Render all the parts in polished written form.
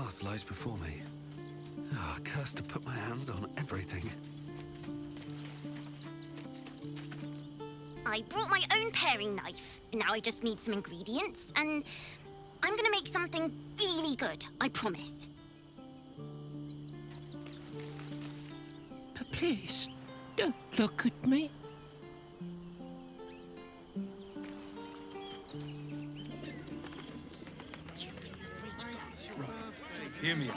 path lies before me. Ah, cursed to put my hands on everything. I brought my own paring knife. Now I just need some ingredients, and I'm gonna make something really good, I promise. But please, don't look at me. Hear me out.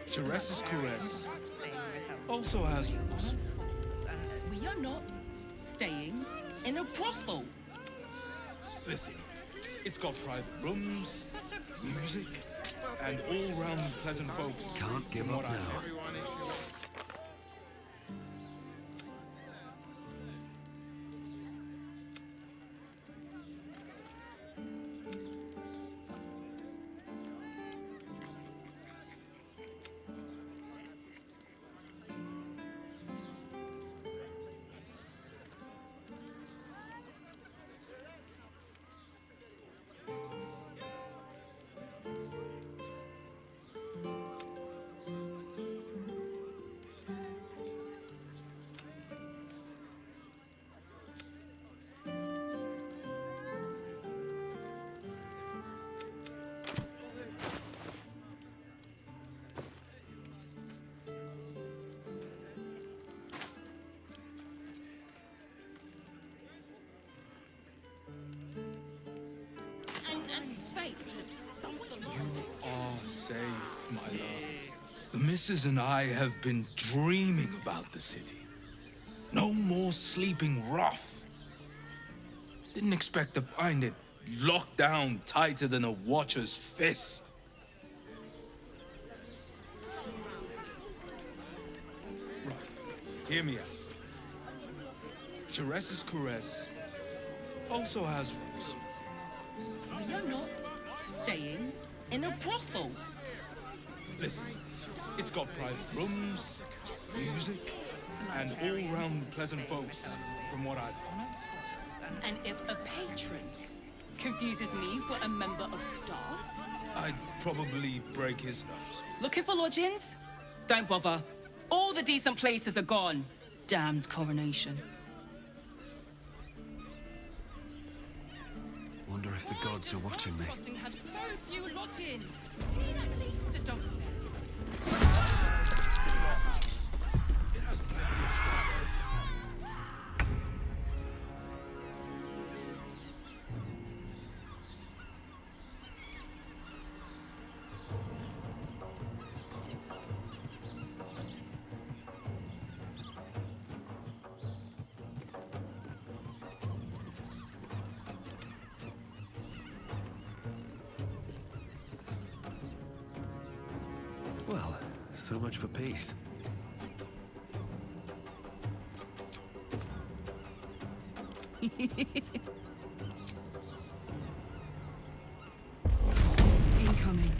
Chares's caress also has rules. We are not staying in a brothel. Listen, it's got private rooms, music, and all-round pleasant folks. Can't give up now. And safe. You are safe, my love. The missus and I have been dreaming about the city. No more sleeping rough. Didn't expect to find it locked down tighter than a watcher's fist. Right, hear me out. Chares's caress also has rules. We are not staying in a brothel. Listen, it's got private rooms, music, and all-round pleasant folks, from what I've heard. And if a patron confuses me for a member of staff, I'd probably break his nose. looking for lodgings? Don't bother. All the decent places are gone. Damned coronation. Wonder if the gods are watching me. Crossing have so few lodgings. Need at least a dozen. It has plenty of spare beds. Well, so much for peace. Incoming.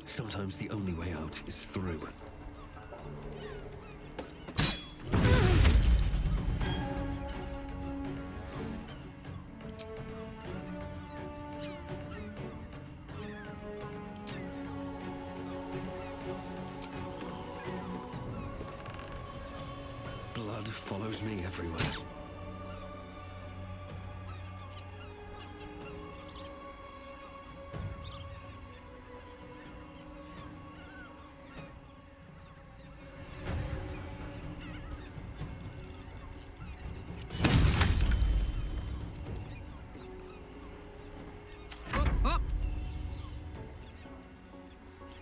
Sometimes the only way out is through. Blood follows me everywhere.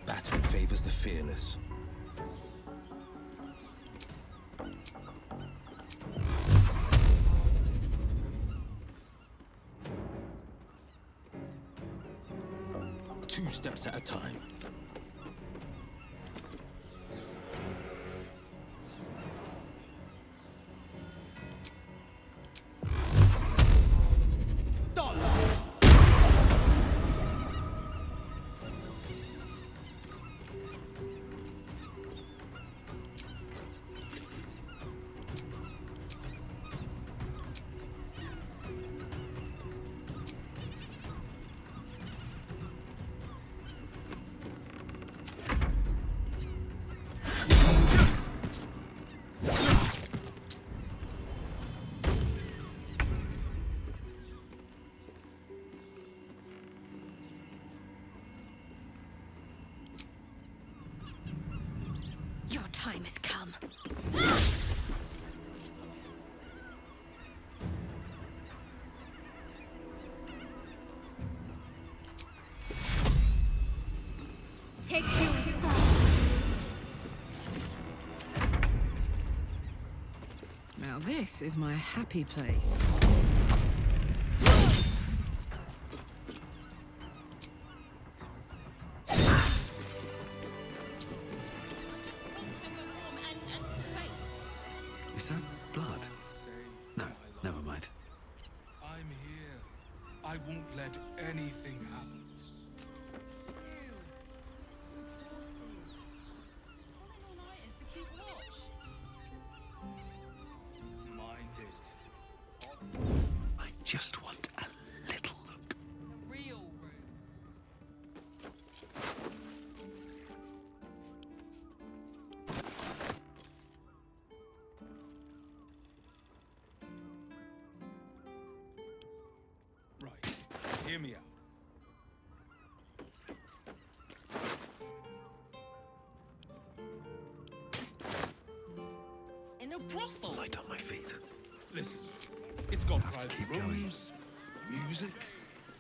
Battle favors the fearless. Two steps at a time. time has come. Take you. Now this is my happy place. Is that blood? No, never mind. I'm here. I won't let anything happen. Mind it. I just want a little look. Real room. Right. Hear me out. In a brothel. Light on my feet. Listen, it's got Have to private keep going. rooms, music,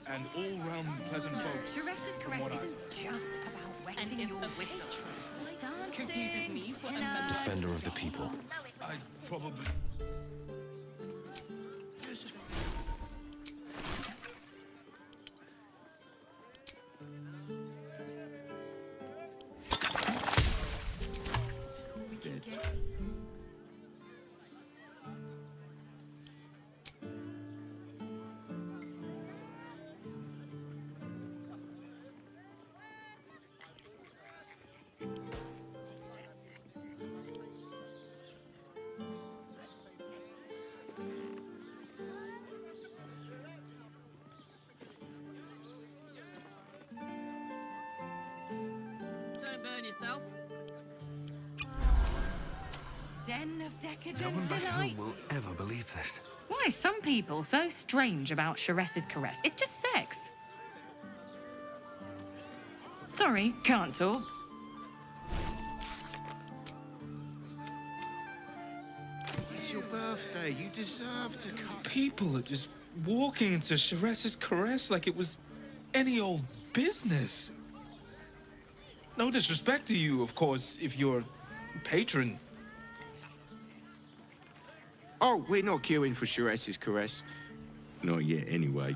and all-round pleasant folks. Shiressa's from caress what I- isn't just about And wetting if your a whistle. patron Dancing, confuses me for a dinner, member Defender of the people. I'd probably... Don't burn yourself. Den of decadent No one back home delights. will ever believe this. Why are some people so strange about Shiressa's caress? It's just sex. Sorry, can't talk. It's your birthday. You deserve to come. People are just walking into Shiressa's caress like it was any old business. No disrespect to you, of course, if you're a patron. Oh, we're not queuing for Shiressa's caress. Not yet, anyway.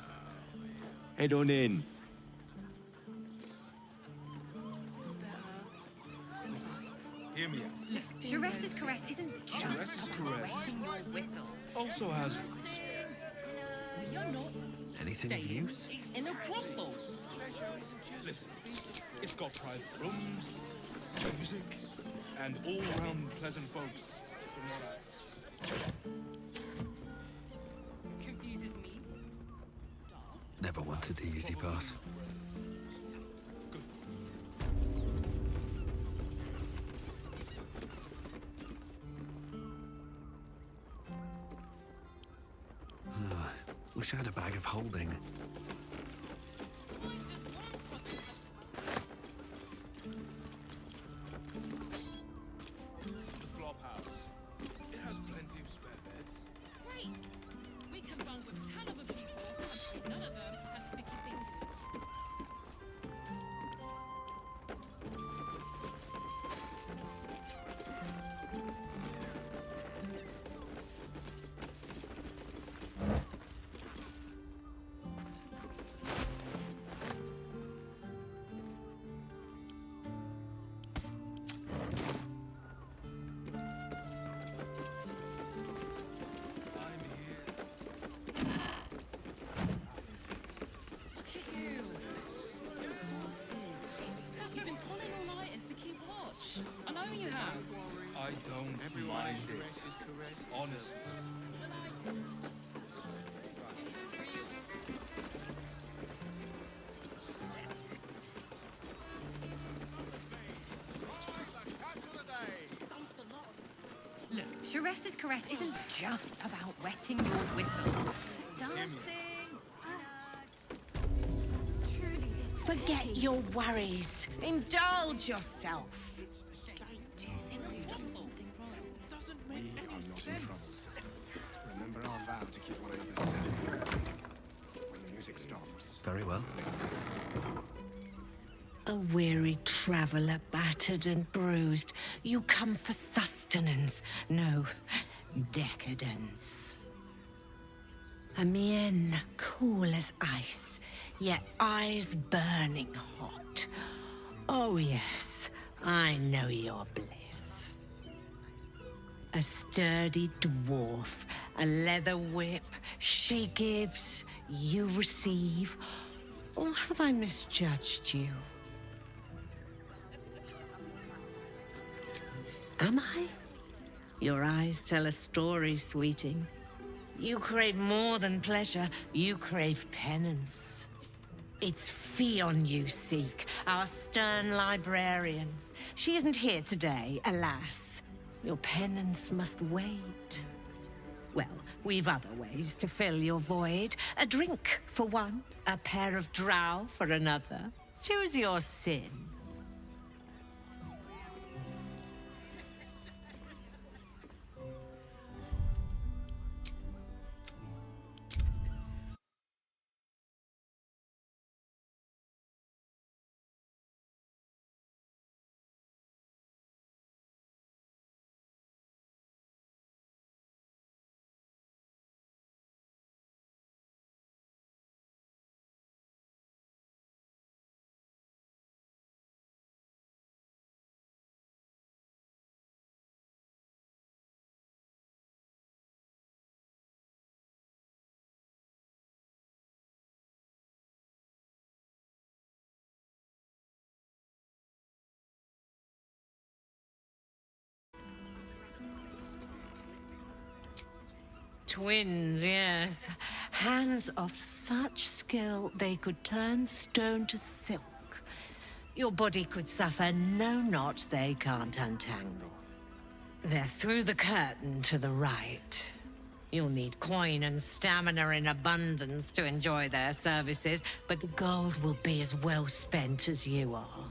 Head on in. Hear me out. Shiressa's caress isn't just Shiressa's about caress wetting your whistle. also has roots. We are not Anything of staying use? in a brothel. Listen, it's got private rooms, music, and all-round pleasant folks, from what I... Confuses me. Never wanted the easy path. Good. Wish I had a bag of holding. The flop house. It has plenty of spare beds. Great. We can run with 10 other people, and none of them has sticky fingers. I'm here. Look at you. You're exhausted. You've been pulling all-nighters to keep watch. I know you have. I don't mind it. Honestly. Look, Shiressa's caress isn't just about wetting your whistle. There's dancing. Forget your worries. Indulge yourself. In a brothel. us in trouble. Remember our vow to keep one another safe. When the music stops. Very well. A weary traveller, battered and bruised, you come for sustenance, no, decadence. A mien cool as ice, yet eyes burning hot. Oh yes, I know your bliss. A sturdy dwarf, a leather whip, she gives, you receive. Or have I misjudged you? Am I? Your eyes tell a story, sweeting. You crave more than pleasure, you crave penance. It's Fion you seek, our stern librarian. She isn't here today, alas. Your penance must wait. Well, we've other ways to fill your void. A drink for one, a pair of drow for another. Choose your sin. Twins, yes. Hands of such skill they could turn stone to silk. Your body could suffer no knot they can't untangle. They're through the curtain to the right. You'll need coin and stamina in abundance to enjoy their services, but the gold will be as well spent as you are.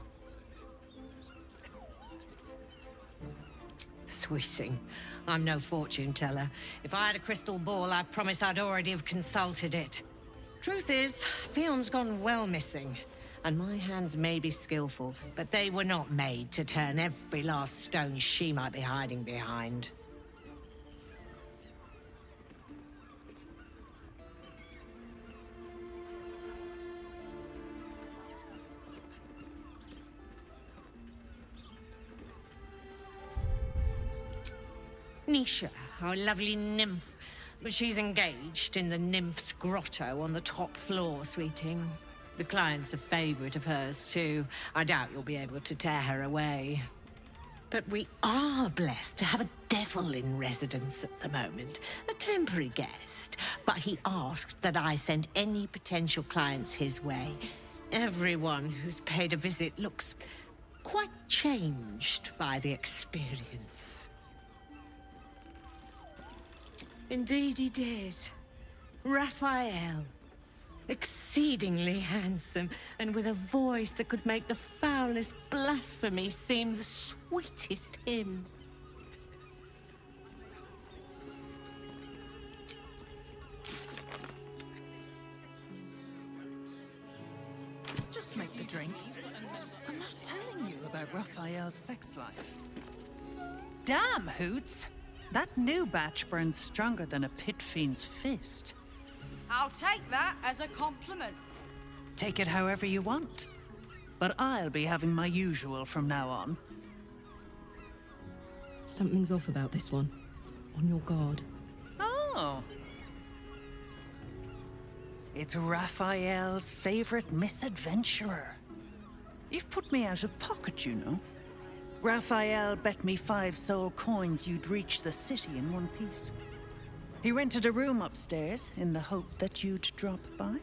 Sweeting, I'm no fortune teller. If I had a crystal ball, I promise I'd already have consulted it. Truth is, Fion's gone well missing. And my hands may be skillful, but they were not made to turn every last stone she might be hiding behind. Nisha, our lovely nymph. But she's engaged in the nymph's grotto on the top floor, sweeting. The client's a favorite of hers, too. I doubt you'll be able to tear her away. But we are blessed to have a devil in residence at the moment. A temporary guest. But he asked that I send any potential clients his way. Everyone who's paid a visit looks quite changed by the experience. Indeed he did. Raphael. Exceedingly handsome, and with a voice that could make the foulest blasphemy seem the sweetest hymn. Just make the drinks. I'm not telling you about Raphael's sex life. Damn, Hoots! That new batch burns stronger than a pit fiend's fist. I'll take that as a compliment. Take it however you want. But I'll be having my usual from now on. Something's off about this one. On your guard. Oh. It's Raphael's favorite misadventurer. You've put me out of pocket, you know. Raphael bet me 5 soul coins you'd reach the city in one piece. He rented a room upstairs in the hope that you'd drop by.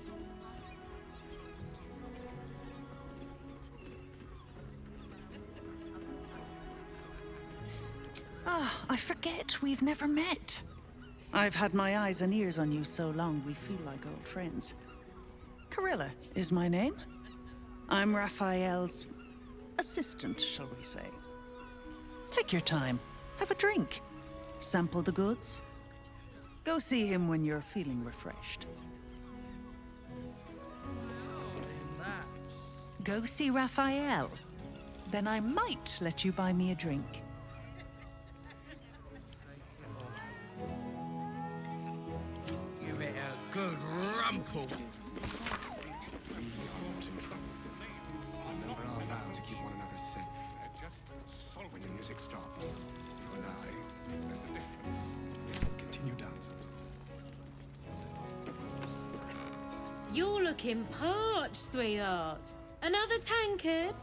Ah, I forget we've never met. I've had my eyes and ears on you so long we feel like old friends. Carilla is my name. I'm Raphael's assistant, shall we say. Take your time. Have a drink. Sample the goods? Go see him when you're feeling refreshed. Go see Raphael. Then I might let you buy me a drink. Give it a good rumple. Remember our vow to keep one another safe. When the music stops, you and I, there's a difference. We can continue dancing. You're looking parched, sweetheart. Another tankard?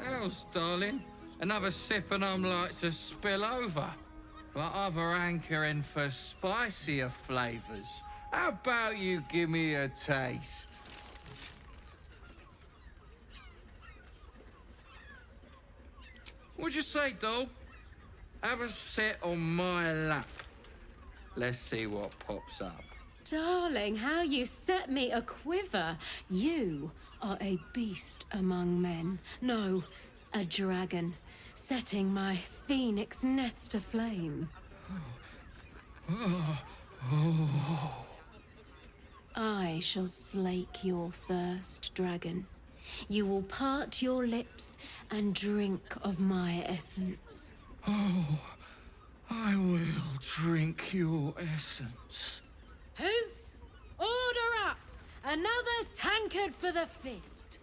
Else, darling. Another sip and I'm like to spill over. But other hankering for spicier flavours. How about you give me a taste? What'd you say, doll? Have a sit on my lap. Let's see what pops up. Darling, how you set me a quiver. You are a beast among men. No, a dragon, setting my phoenix nest aflame. I shall slake your thirst, dragon. You will part your lips and drink of my essence. Oh, I will drink your essence. Hoots, order up! Another tankard for the fist.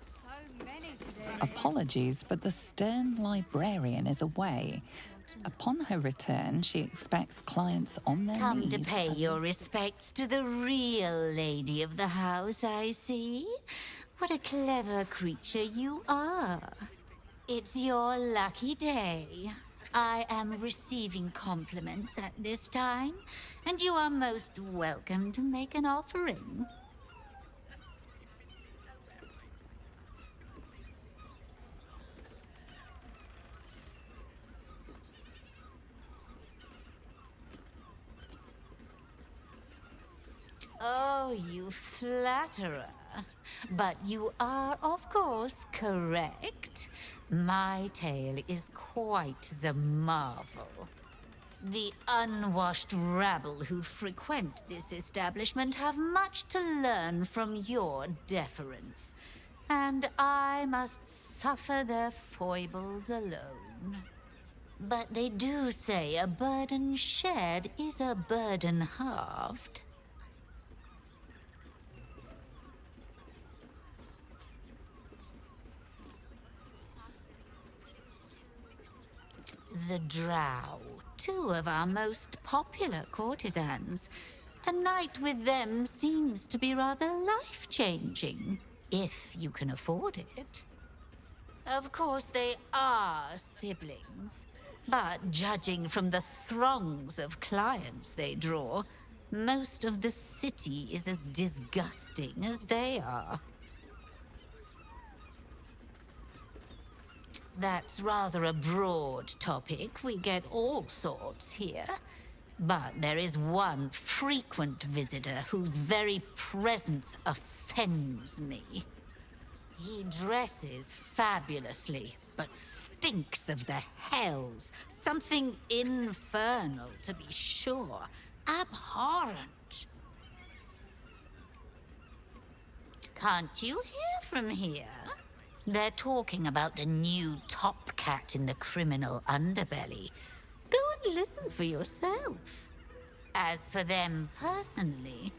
So many today. Apologies, but the stern librarian is away. Upon her return, she expects clients on their Come knees. to pay your respects to the real lady of the house, I see. What a clever creature you are. It's your lucky day. I am receiving compliments at this time, and you are most welcome to make an offering. Oh, you flatterer. But you are, of course, correct. My tale is quite the marvel. The unwashed rabble who frequent this establishment have much to learn from your deference, and I must suffer their foibles alone. But they do say a burden shared is a burden halved. The Drow, two of our most popular courtesans. The night with them seems to be rather life-changing, if you can afford it. Of course, they are siblings, but judging from the throngs of clients they draw, most of the city is as disgusting as they are. That's rather a broad topic. We get all sorts here. But there is one frequent visitor whose very presence offends me. He dresses fabulously, but stinks of the hells. Something infernal, to be sure. Abhorrent. Can't you hear from here? They're talking about the new top cat in the criminal underbelly. Go and listen for yourself. As for them personally,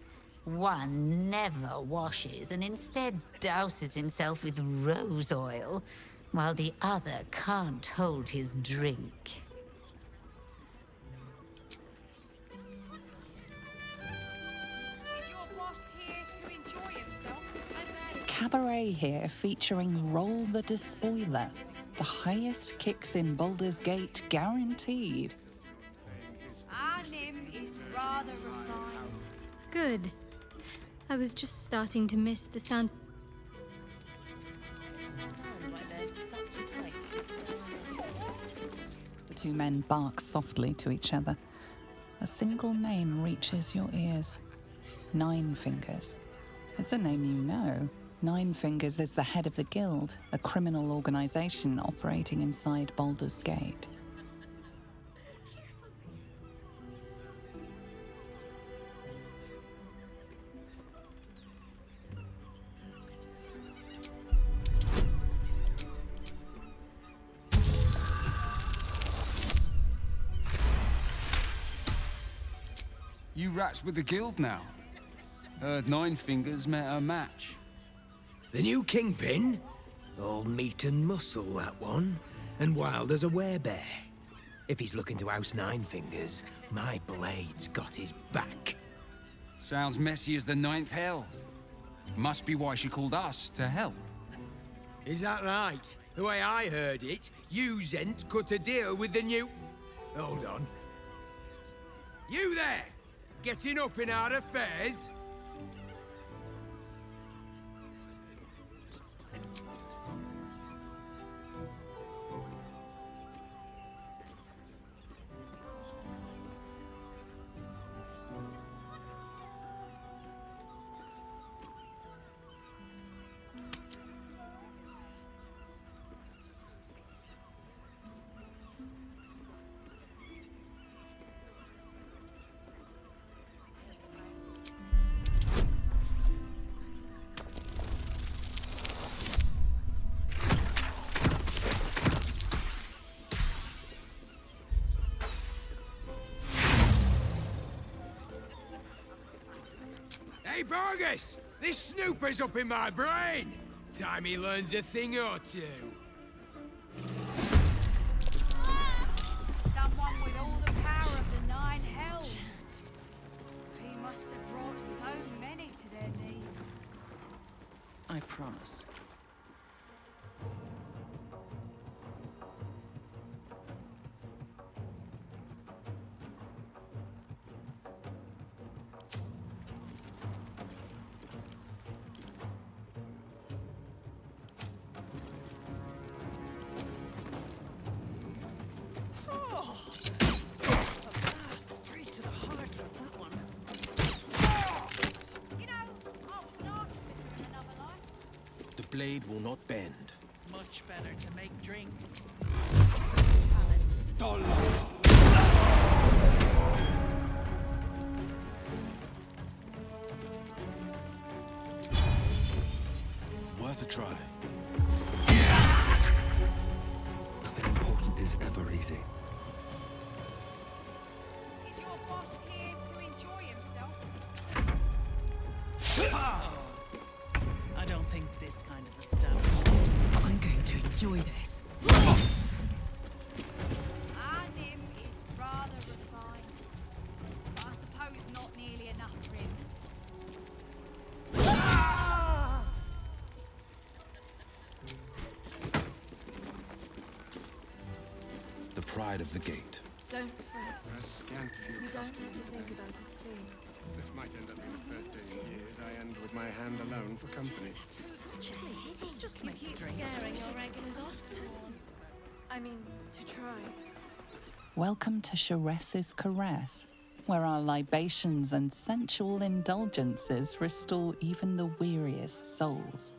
one never washes and instead douses himself with rose oil, while the other can't hold his drink. Is your boss here to enjoy himself? Cabaret here featuring Roll the Despoiler. The highest kicks in Baldur's Gate guaranteed. Our Nim is rather refined. Good. I was just starting to miss the sound. The two men bark softly to each other. A single name reaches your ears. Nine Fingers. It's a name you know. Nine Fingers is the head of the Guild, a criminal organization operating inside Baldur's Gate. You rats with the guild now. Heard Nine Fingers met a match. The new kingpin? All meat and muscle, that one. And wild as a werebear. If he's looking to oust Nine Fingers, my blade's got his back. Sounds messy as the ninth hell. Must be why she called us to help. Is that right? The way I heard it, you Zent cut a deal with the new... Hold on. You there! Getting up in our affairs? Hey, Burgess! This snooper's up in my brain! Time he learns a thing or two. Someone with all the power of the nine hells. He must have brought so many to their knees. I promise. Straight to the heart was that one. You know, I was an artificer in another life. The blade will not bend. Much better to make drinks. Worth a try. Nothing important is ever easy. Is your boss here to enjoy himself? I don't think this kind of establishment. I'm going to enjoy this. Our Nim is rather refined. But I suppose not nearly enough for him. The pride of the gate. Don't fret. There are scant few You don't have customers to think today. about a thing. This might end up being the first day in years I end with my hand alone for company. Just You make keep drinks. scaring your regulars off. I mean, to try. Welcome to Sharess's Caress, where our libations and sensual indulgences restore even the weariest souls.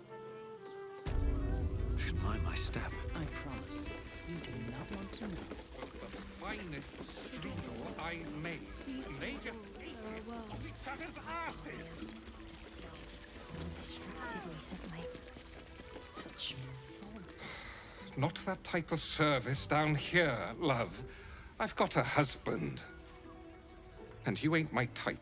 Should mind my step. I promise. You do not want to know. The finest strudel I've made. And they just ate it off each other's asses. So distracted recently. Such fun. Not that type of service down here, love. I've got a husband. And you ain't my type.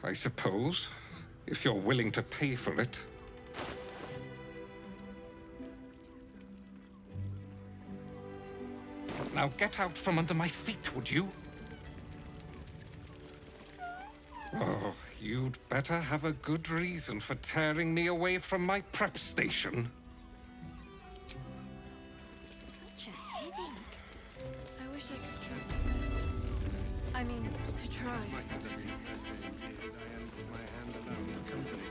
I suppose, if you're willing to pay for it. Now get out from under my feet, would you? Oh, you'd better have a good reason for tearing me away from my prep station. Such a headache. I wish I could trust you better. I mean, to try. This might end up being the first day in years I end with my hand alone for company.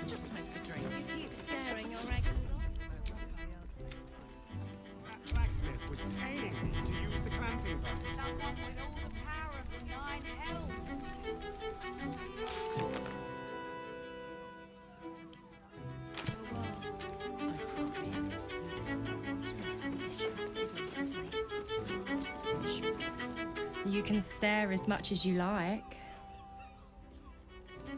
Just make the drinks. You keep scaring your regulars off. That blacksmith was paying me to use with all the power of the nine hells. You can stare as much as you like. We've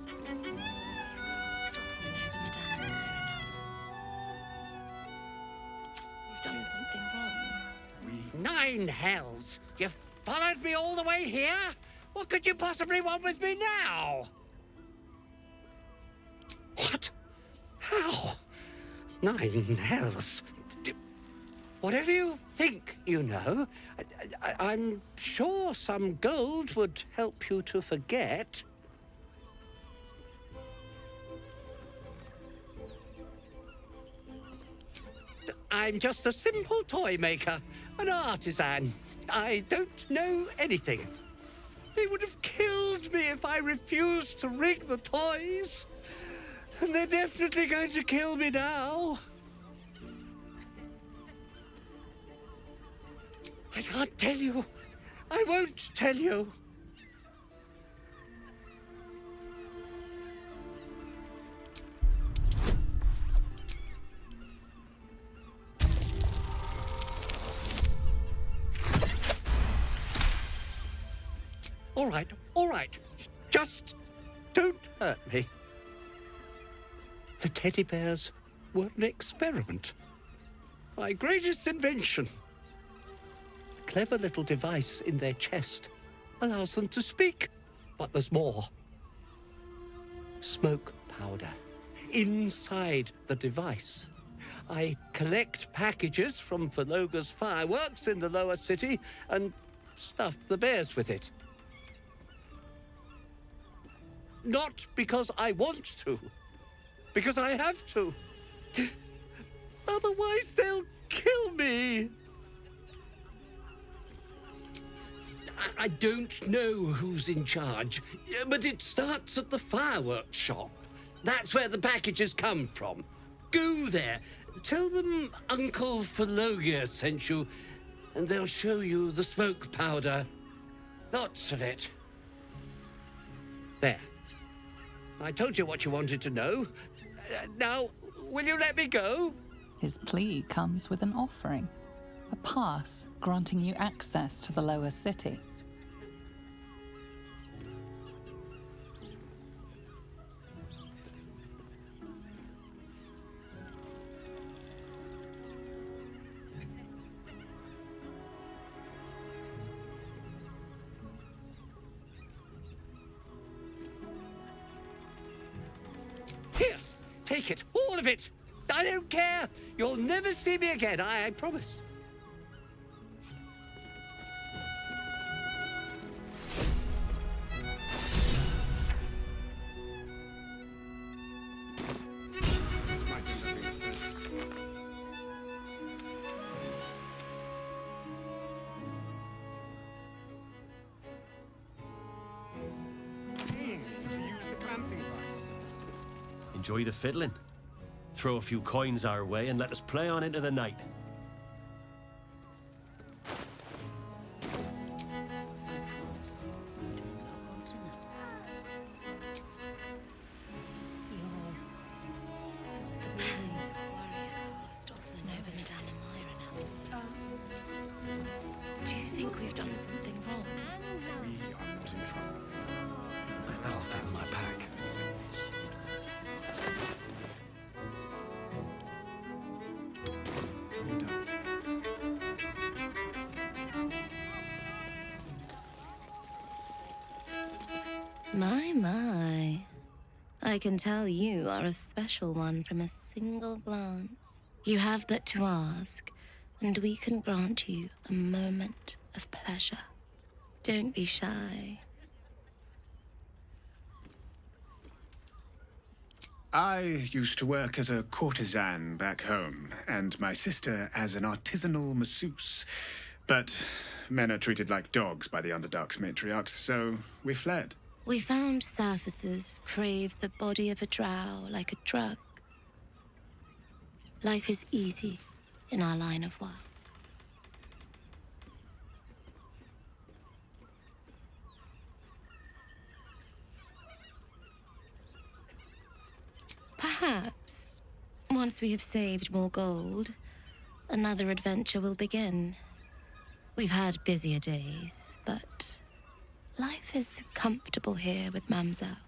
done something wrong. Nine hells! You followed me all the way here? What could you possibly want with me now? What? How? Nine hells? Whatever you think you know, I'm sure some gold would help you to forget. I'm just a simple toy maker, an artisan. I don't know anything. They would have killed me if I refused to rig the toys. And they're definitely going to kill me now. I can't tell you. I won't tell you. All right. Just don't hurt me. The teddy bears were an experiment. My greatest invention. A clever little device in their chest allows them to speak. But there's more. Smoke powder. Inside the device. I collect packages from Verloga's fireworks in the lower city and stuff the bears with it. Not because I want to, because I have to. Otherwise, they'll kill me. I don't know who's in charge, but it starts at the fireworks shop. That's where the packages come from. Go there. Tell them Uncle Verloga sent you, and they'll show you the smoke powder. Lots of it. There. I told you what you wanted to know. Now, will you let me go? His plea comes with an offering, a pass granting you access to the lower city. Here, take it, all of it. I don't care. You'll never see me again, I promise. This might end up being a first. To use the clamping device. Enjoy the fiddling. Throw a few coins our way and let us play on into the night. Do you think we've done something wrong? We are not in trouble. That'll fit in my pack. My. I can tell you are a special one from a single glance. You have but to ask, and we can grant you a moment of pleasure. Don't be shy. I used to work as a courtesan back home, and my sister as an artisanal masseuse. But men are treated like dogs by the Underdark's matriarchs, so we fled. We found surfaces craved the body of a drow like a drug. Life is easy in our line of work. Perhaps, once we have saved more gold, another adventure will begin. We've had busier days, but life is comfortable here with Mamzelle.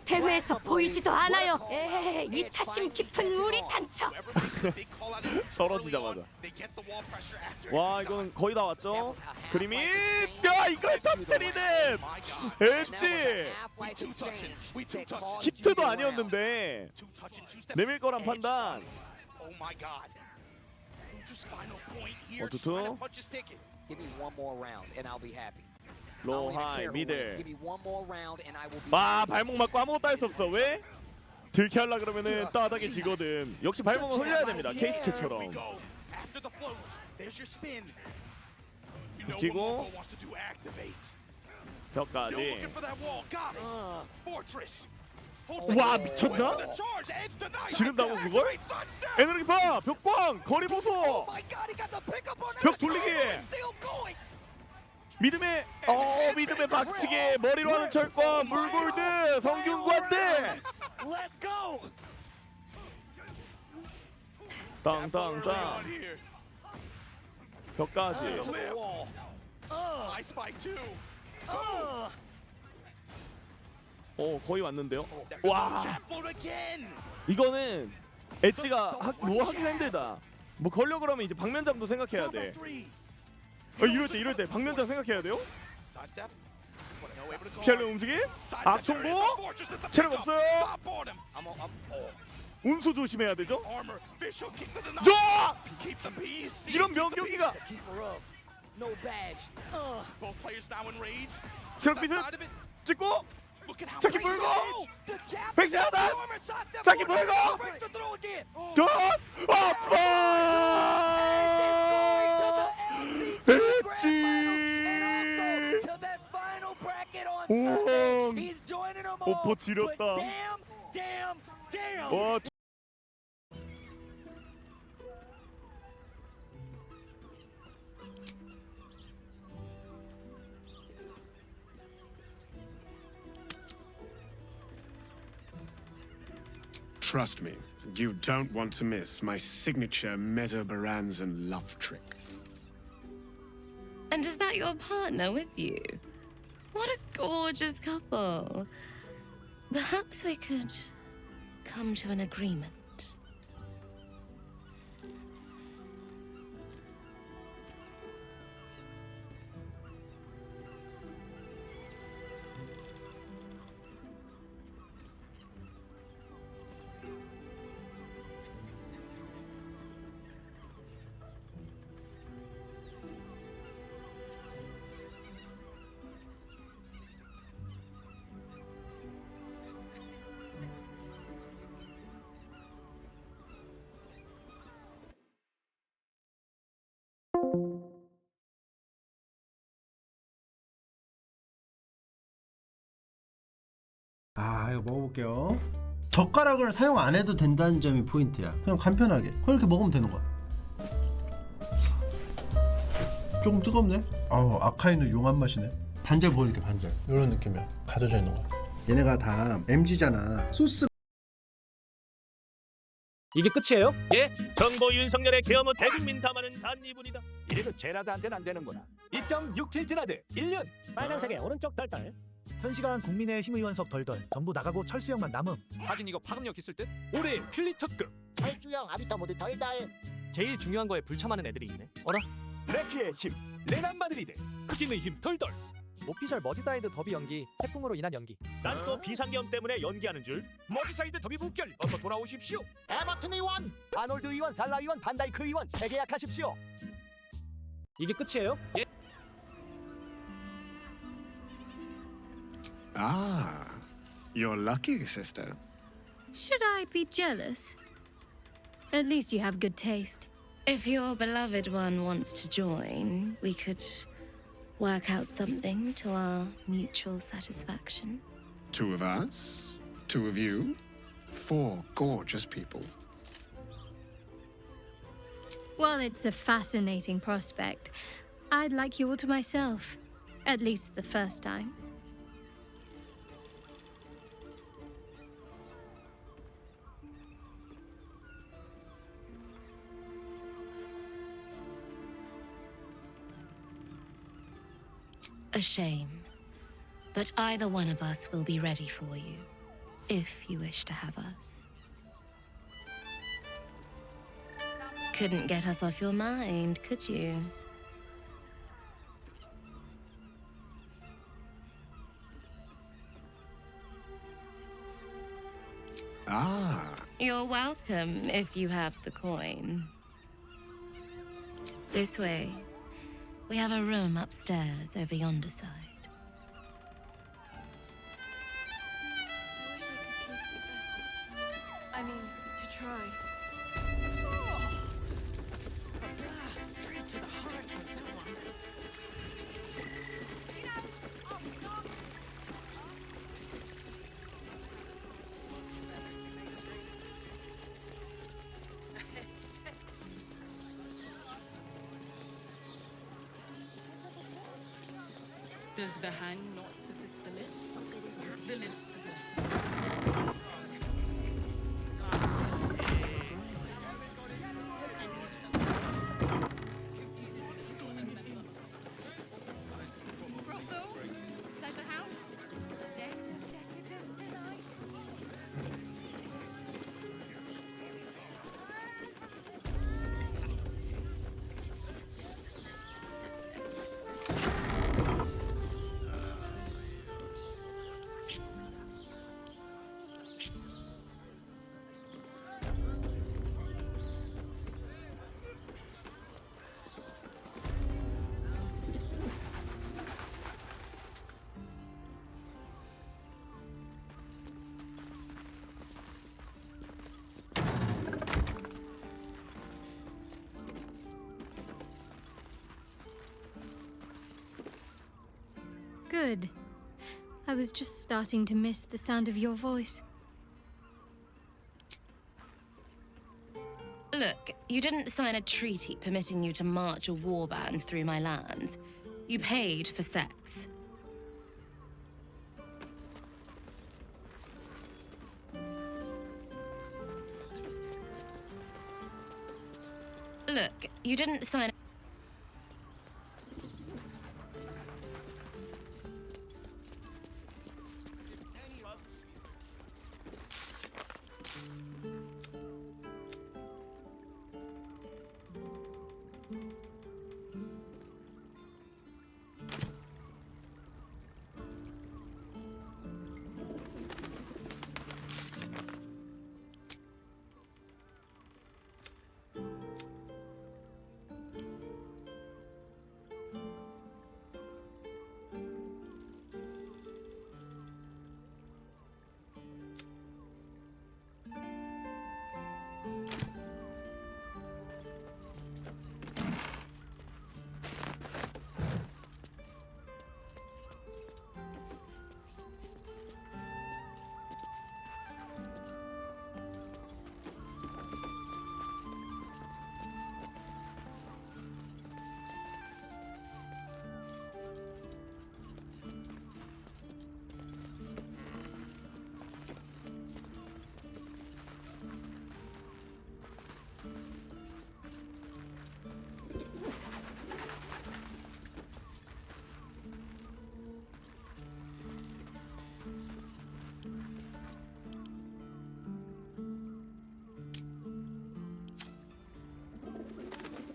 대회에서 보이지도 않아요. 에이, 이 타심 깊은 우리 단처. 떨어지자마자. 와, 이거는 거의 다 왔죠? 그림이 야, 이걸 터뜨리는 엣지. 히트도 아니었는데 내밀 거란 판단. 원투투. 로 하이 미들. 아, 발목 맞고 아무것도 할 수 없어. 왜? 들키하려 그러면은 따닥이 지거든. 역시 발목은 흘려야 됩니다. 케이스캣처럼. 웃기고 벽까지. 와, 미쳤나? 지른다고 그걸? 에너지 파! 벽광! 거리 보소! 벽 돌리기! 믿음의 박치기! 머리로 하는 철권! 물골드! 성균관대! 땅땅땅! 벽까지! 거의 왔는데요? 와! 이거는 엣지가 하기가 힘들다. 뭐 걸려 그러면 이제 방면장도 생각해야 돼. 이럴 때 방면장 생각해야 돼요? 피하려는 움직임? 악총보? 체력 없어요? 운수 조심해야 되죠? 자! 이런 명경기가 체력 비슷 찍고 자기 물고 백시하다 자기 물고 아빠 엣지 우왕 오퍼 지렸다 와 Trust me, you don't want to miss my signature Mesobaranzan love trick. And is that your partner with you? What a gorgeous couple. Perhaps we could come to an agreement. 이거 먹어볼게요. 젓가락을 사용 안 해도 된다는 점이 포인트야. 그냥 간편하게 그렇게 먹으면 되는 거야. 조금 뜨겁네. 아카이누 용한 맛이네. 반절 보여줄게. 반절. 이런 느낌이야. 가져져 있는 거야. 얘네가 다 MG잖아. 소스. 이게 끝이에요? 예, 정보 윤석열의 계엄은 대국민 담아는 단이분이다. 이래도 제라드한테는 안 되는구나. 2.67 제라드 1년. 빨간색의 오른쪽 덜덜. 현시간 국민의힘 의원석 덜덜 전부 나가고 철수형만 남음. 사진 이거 파급력 있을 듯? 올해 필리 특급. 철수형 아비타 모드 덜덜. 제일 중요한 거에 불참하는 애들이 있네. 어라? 레키의 힘, 레난 마드리드, 흑인의 힘 덜덜. 오피셜 머지사이드 더비 연기, 태풍으로 인한 연기. 난 또 비상계엄 때문에 연기하는 줄. 머지사이드 더비 북결 어서 돌아오십시오. 에버튼 의원, 아놀드 의원, 살라 의원, 반다이크 의원 재계약하십시오. 이게 끝이에요? 예. You're lucky, sister. Should I be jealous? At least you have good taste. If your beloved one wants to join, we could work out something to our mutual satisfaction. 2 of us, 2 of you, 4 gorgeous people. While it's a fascinating prospect, I'd like you all to myself. At least the first time. A shame. But either one of us will be ready for you, if you wish to have us. Couldn't get us off your mind, could you? Ah. You're welcome if you have the coin. This way. We have a room upstairs over yonder side. I mean, to try. Straight to the heart was that one. Does the hand not assist the lips? The lips. Good. I was just starting to miss the sound of your voice. Look, you didn't sign a treaty permitting you to march a warband through my lands. You paid for sex. Look, you didn't sign...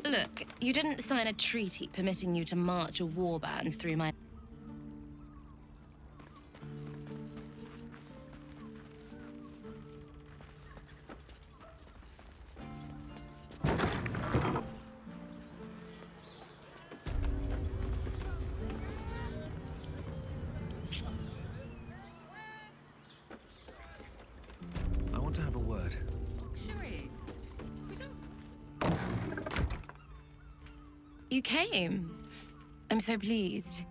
Look, you didn't sign a treaty permitting you to march a warband through my... I want to have a word. You came. I'm so pleased.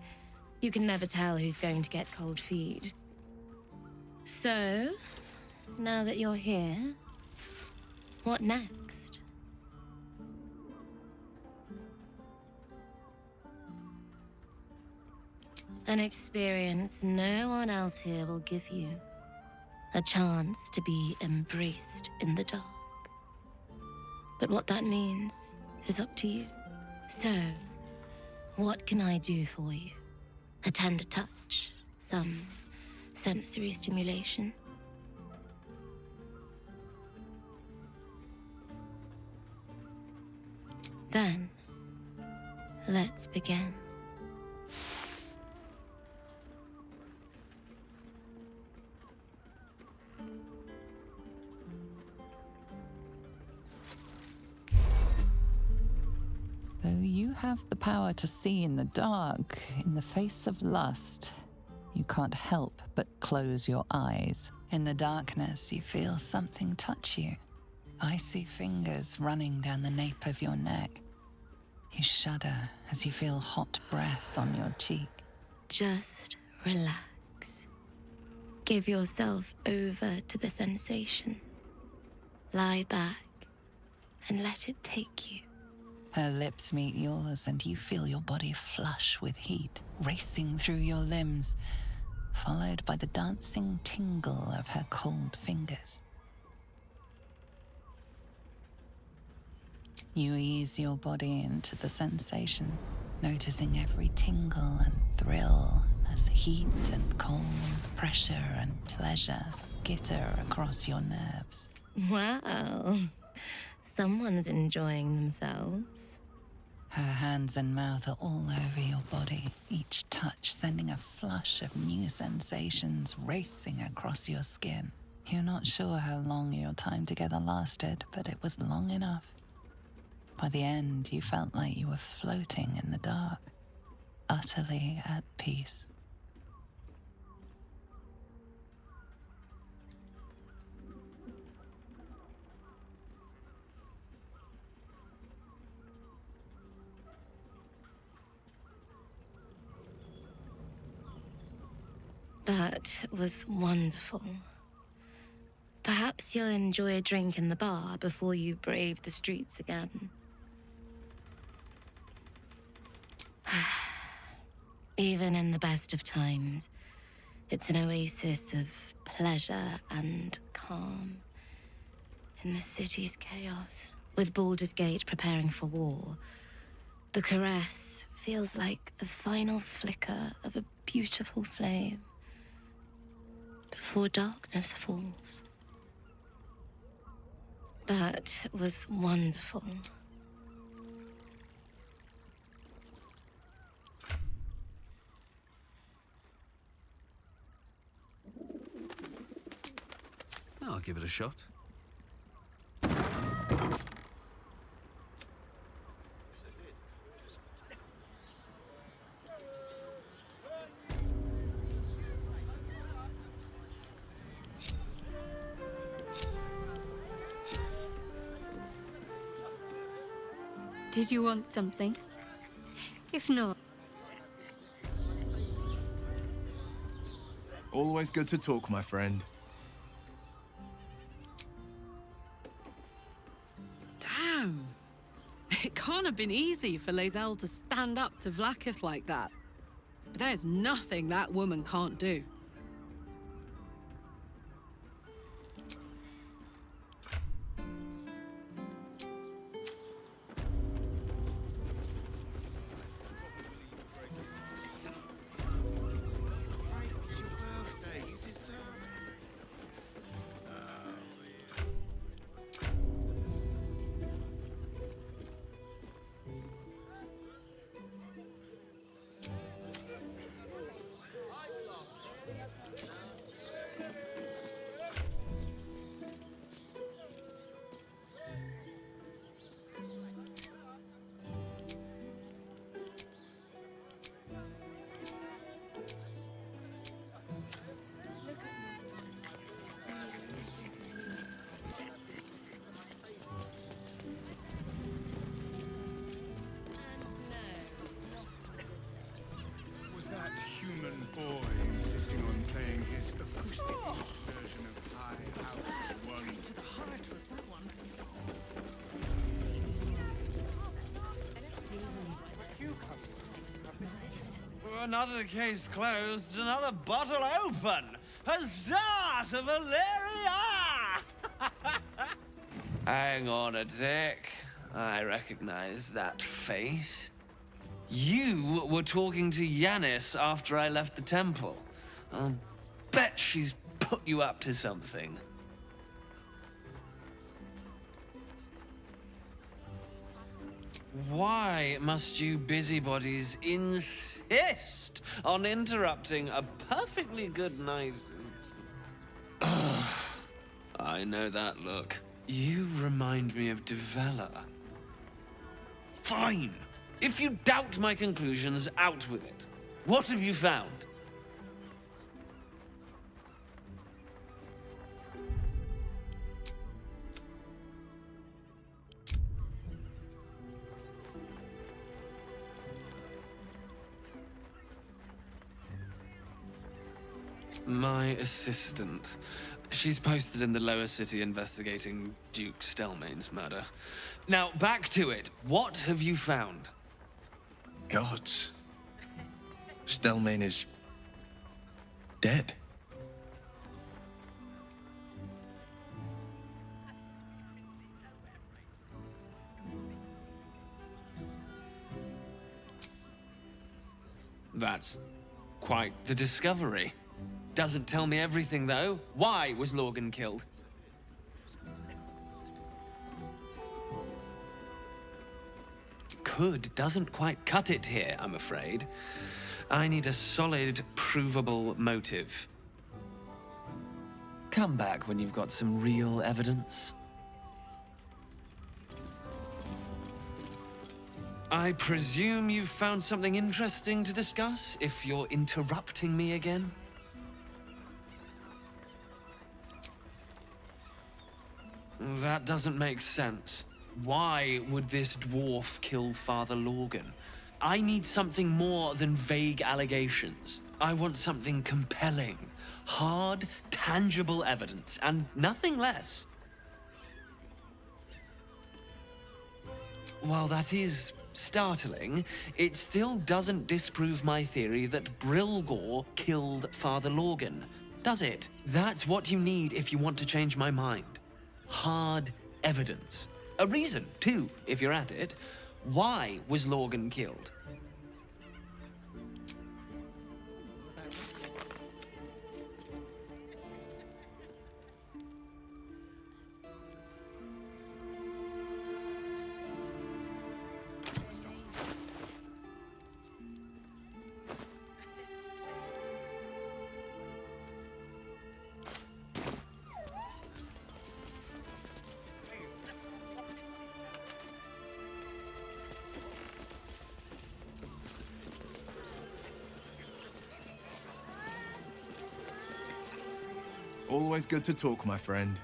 You can never tell who's going to get cold feet. So, now that you're here, what next? An experience no one else here will give you. A chance to be embraced in the dark. But what that means is up to you. So, what can I do for you? A tender touch? Some sensory stimulation? Then, let's begin. Though you have the power to see in the dark, in the face of lust, you can't help but close your eyes. In the darkness, you feel something touch you. Icy fingers running down the nape of your neck. You shudder as you feel hot breath on your cheek. Just relax. Give yourself over to the sensation. Lie back and let it take you. Her lips meet yours and you feel your body flush with heat, racing through your limbs, followed by the dancing tingle of her cold fingers. You ease your body into the sensation, noticing every tingle and thrill as heat and cold, pressure and pleasure skitter across your nerves. Wow. Someone's enjoying themselves. Her hands and mouth are all over your body, each touch sending a flush of new sensations racing across your skin. You're not sure how long your time together lasted, but it was long enough. By the end, you felt like you were floating in the dark, utterly at peace. That was wonderful. Perhaps you'll enjoy a drink in the bar before you brave the streets again. Even in the best of times, it's an oasis of pleasure and calm. In the city's chaos, with Baldur's Gate preparing for war, the caress feels like the final flicker of a beautiful flame before darkness falls. That was wonderful. I'll give it a shot. Did you want something? If not... Always good to talk, my friend. Damn! It can't have been easy for Lae'zel to stand up to Vlaakith like that. But there's nothing that woman can't do. Was that human boy insisting on playing his acoustic? another case closed, another bottle open. Huzzah to Valeria! Hang on a tick. I recognize that face. You were talking to Yanis after I left the temple. I'll bet she's put you up to something. Why must you busybodies insist on interrupting a perfectly good night? Ugh, I know that look. You remind me of Devella. Fine. If you doubt my conclusions, out with it. What have you found? My assistant. She's posted in the lower city investigating Duke Stelmane's murder. Now, back to it. What have you found? Gods. Stelmane is dead. That's quite the discovery. Doesn't tell me everything, though. Why was Lorgan killed? Could doesn't quite cut it here, I'm afraid. I need a solid, provable motive. Come back when you've got some real evidence. I presume you've found something interesting to discuss, if you're interrupting me again? That doesn't make sense. Why would this dwarf kill Father Lorgan? I need something more than vague allegations. I want something compelling, hard, tangible evidence, and nothing less. While that is startling, it still doesn't disprove my theory that Brilgor killed Father Lorgan, does it? That's what you need if you want to change my mind. Hard evidence. A reason, too, if you're at it. Why was Lorgan killed? Always good to talk, my friend.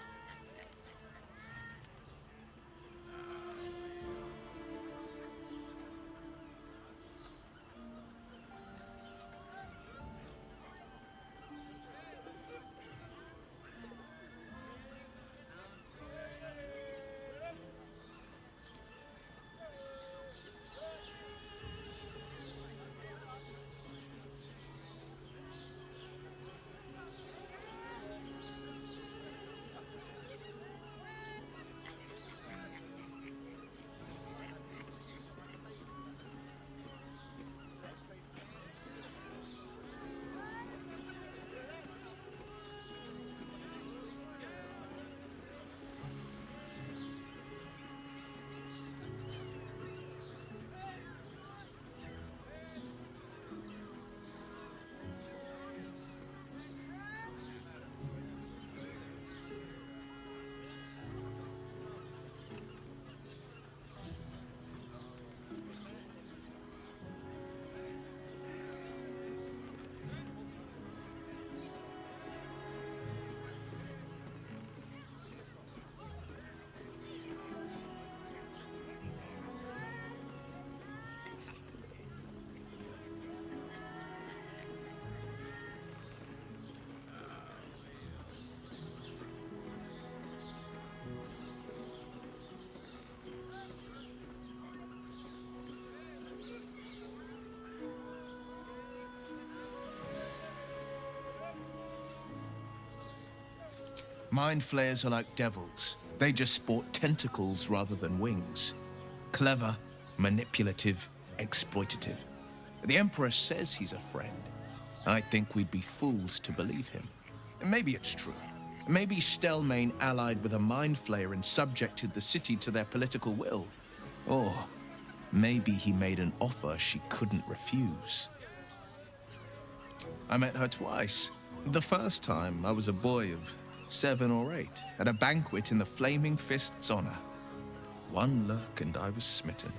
Mind flayers are like devils. They just sport tentacles rather than wings. Clever, manipulative, exploitative. The Emperor says he's a friend. I think we'd be fools to believe him. Maybe it's true. Maybe Stelmane allied with a mind flayer and subjected the city to their political will. Or maybe he made an offer she couldn't refuse. I met her twice. The first time, I was a boy of 7 or 8, at a banquet in the Flaming Fist's honor. One look and I was smitten.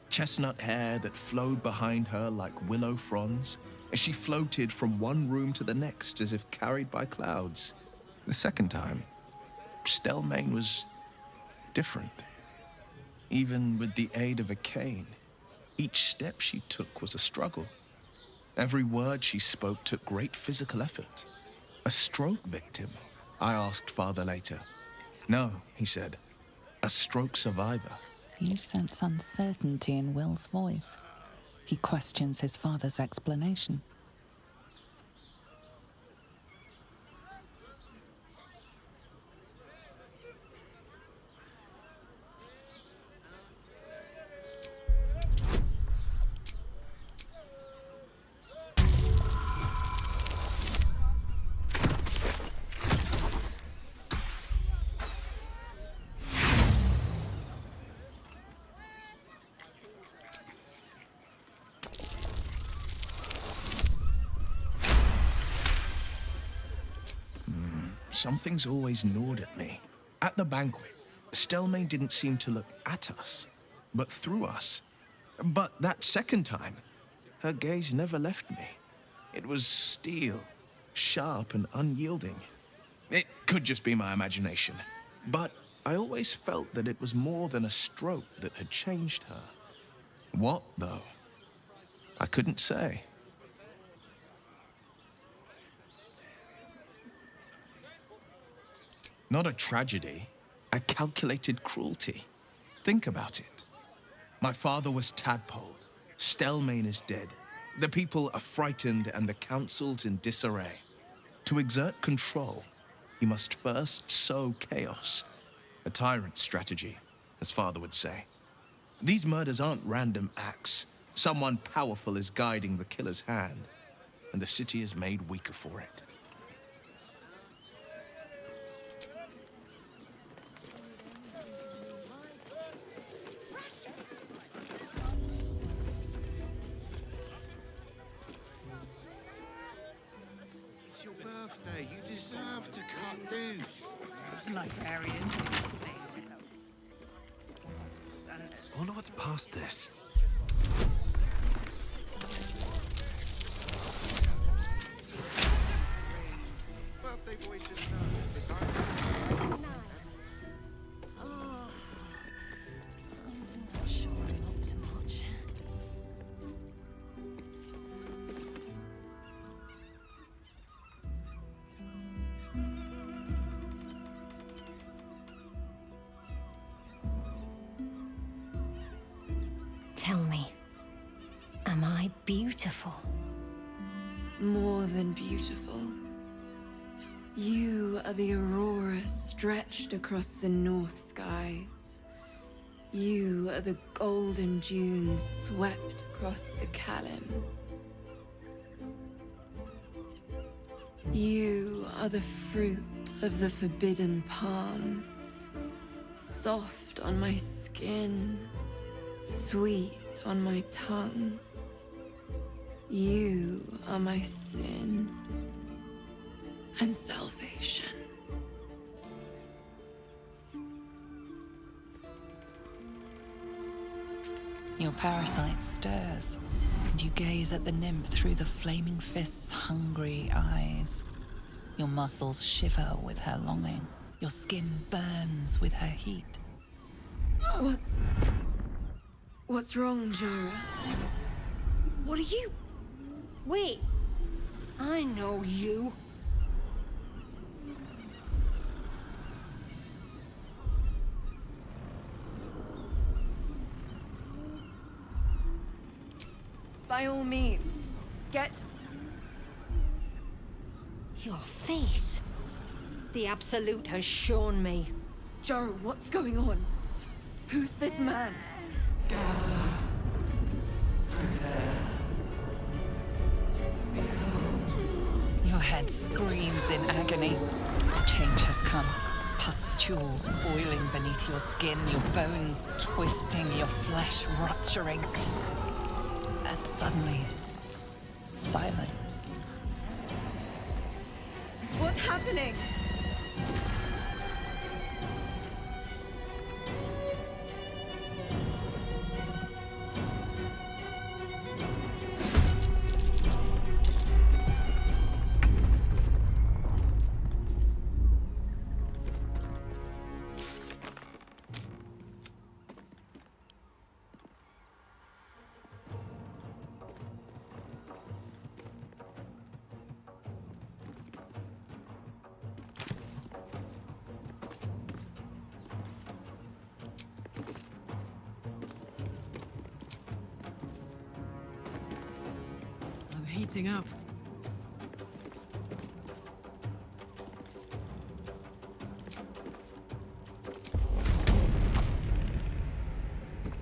Chestnut hair that flowed behind her like willow fronds, as she floated from one room to the next as if carried by clouds. The second time, Stelmane was different. Even with the aid of a cane, each step she took was a struggle. Every word she spoke took great physical effort. A stroke victim? I asked Father later. No, he said. A stroke survivor. You sense uncertainty in Will's voice. He questions his father's explanation. Something's always gnawed at me. At the banquet, Stelmane didn't seem to look at us, but through us. But that second time, her gaze never left me. It was steel, sharp and unyielding. It could just be my imagination, but I always felt that it was more than a stroke that had changed her. What, though? I couldn't say. Not a tragedy, a calculated cruelty. Think about it. My father was tadpoled. Stelmane is dead. The people are frightened and the council's in disarray. To exert control, you must first sow chaos. A tyrant's strategy, as father would say. These murders aren't random acts. Someone powerful is guiding the killer's hand, and the city is made weaker for it. You deserve to cut loose. Librarian. I wonder what's past this. Birthday boy should know. I'm not sure I'm up to much. Tell me, am I beautiful? More than beautiful. You are the aurora stretched across the north skies. You are the golden dunes swept across the Kalim. You are the fruit of the forbidden palm, soft on my skin, sweet on my tongue. You are my sin and salvation. Your parasite stirs, and you gaze at the nymph through the flaming fist's hungry eyes. Your muscles shiver with her longing. Your skin burns with her heat. What's wrong, Jara? What are you? Wait. I know you. By all means, get... Your face. The Absolute has shown me. Joe, what's going on? Who's this man? Your head screams in agony. Change has come. Pustules boiling beneath your skin, your bones twisting, your flesh rupturing. And suddenly, silence. What's happening? I'm heating up.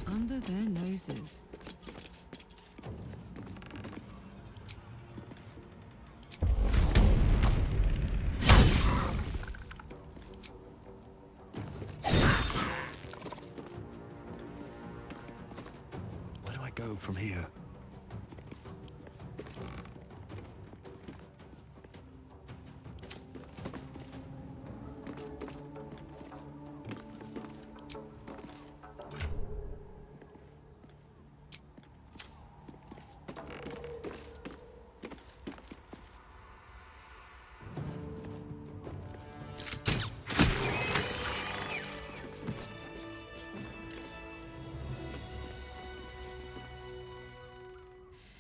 Under their noses. Where do I go from here?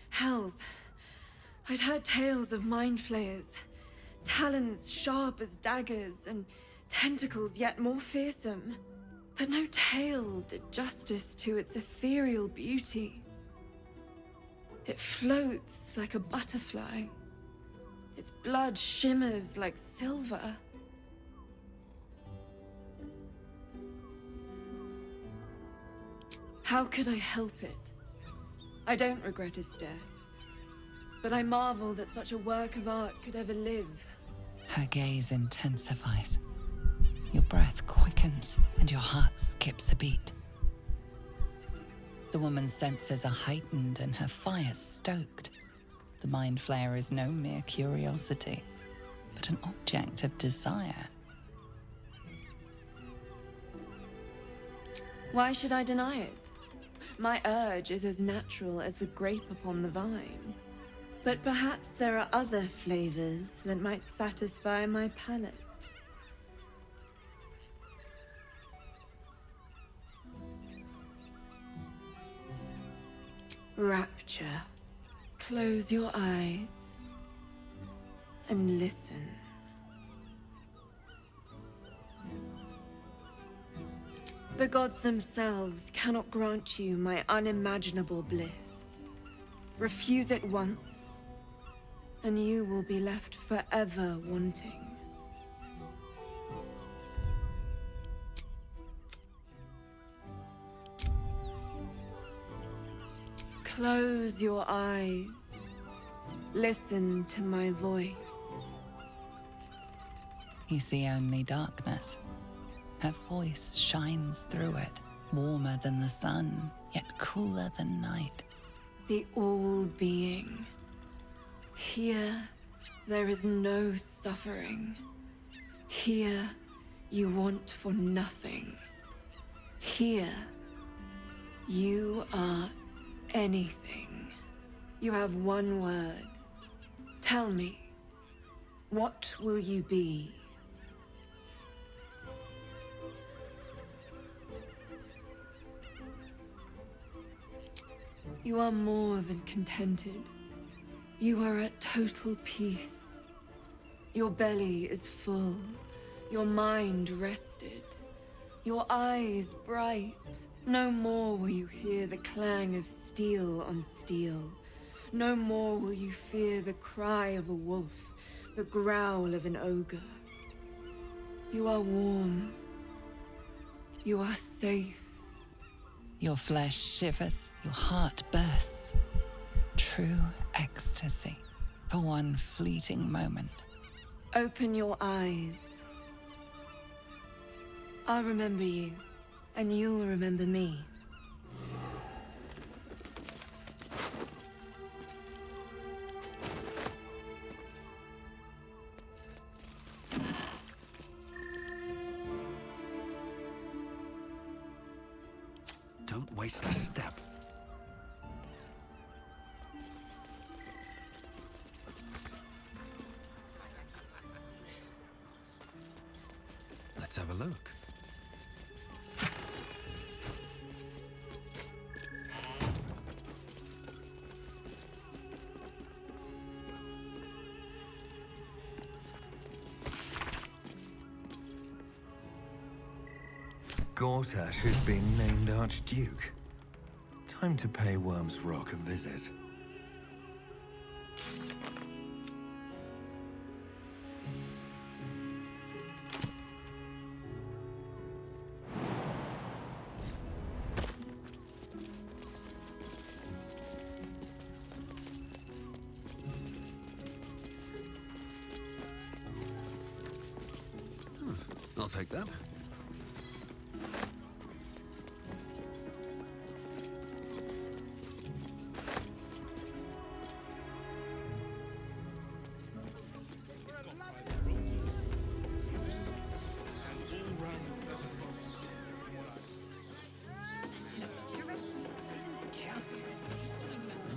Hells. I'd heard tales of mind flayers. Talons sharp as daggers, and tentacles yet more fearsome. But no tale did justice to its ethereal beauty. It floats like a butterfly. Its blood shimmers like silver. How could I help it? I don't regret its death, but I marvel that such a work of art could ever live. Her gaze intensifies. Your breath quickens and your heart skips a beat. The woman's senses are heightened and her fire stoked. The mind flayer is no mere curiosity, but an object of desire. Why should I deny it? My urge is as natural as the grape upon the vine. But perhaps there are other flavors that might satisfy my palate. Rapture. Close your eyes and listen. The gods themselves cannot grant you my unimaginable bliss. Refuse it once, and you will be left forever wanting. Close your eyes. Listen to my voice. You see only darkness. Her voice shines through it, warmer than the sun, yet cooler than night. The All-Being. Here, there is no suffering. Here, you want for nothing. Here, you are anything. You have one word. Tell me, what will you be? You are more than contented. You are at total peace. Your belly is full, your mind rested, your eyes bright. No more will you hear the clang of steel on steel. No more will you fear the cry of a wolf, the growl of an ogre. You are warm. You are safe. Your flesh shivers, your heart bursts. True ecstasy for one fleeting moment. Open your eyes. I'll remember you, and you'll remember me. Don't waste a step. Let's have a look. Gortash has been named Archduke. Time to pay Worm's Rock a visit. I'll take that.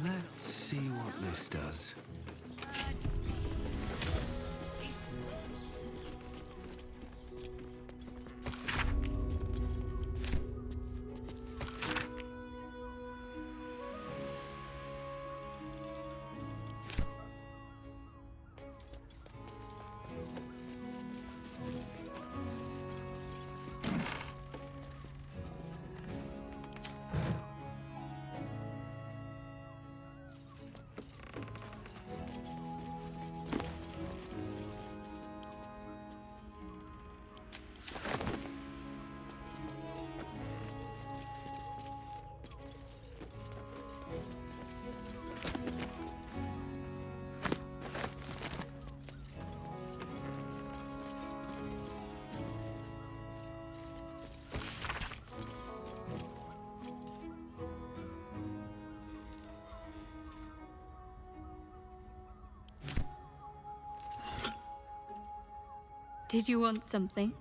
Let's see what this does. Did you want something?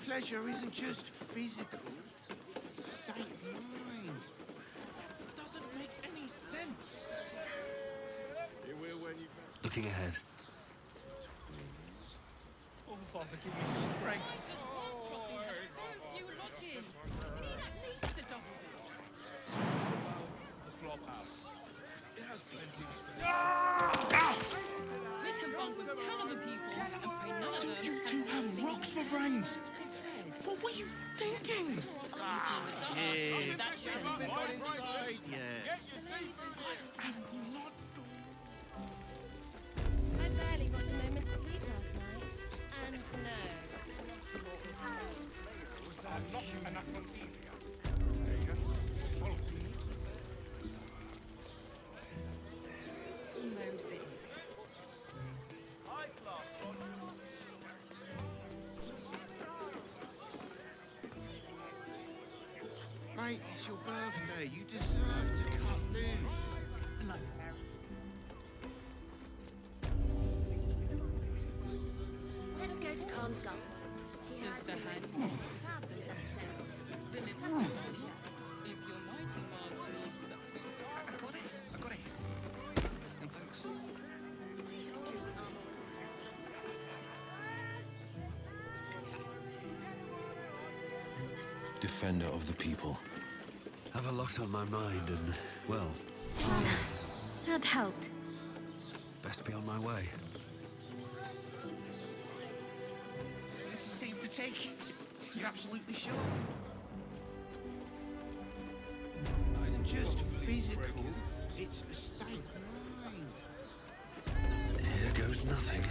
Pleasure isn't just physical. State of mind. Doesn't make any sense. You will when you... Looking ahead. Oh, Father, give me strength. The flop house. It has plenty of space. We can bond with 10 other people and pray none of them. Don't you two have rocks for brains? What were you thinking? Yeah. I barely got a moment's sleep last night. And no. Was that not anacondia? Moses. Mate, it's your birthday. You deserve to cut loose. Let's go to Calm's Gums. She I got it. And thanks. Defender of the people. Have a lot on my mind and, well, That helped. best be on my way. This is safe to take. You're absolutely sure? Just physical. It's a state of mind. Here goes nothing.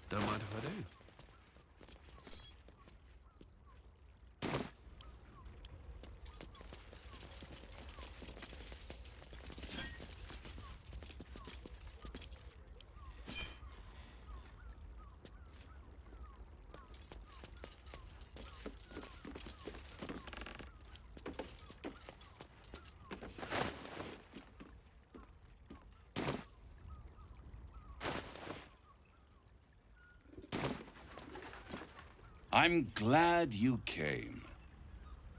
Don't mind if I do. I'm glad you came.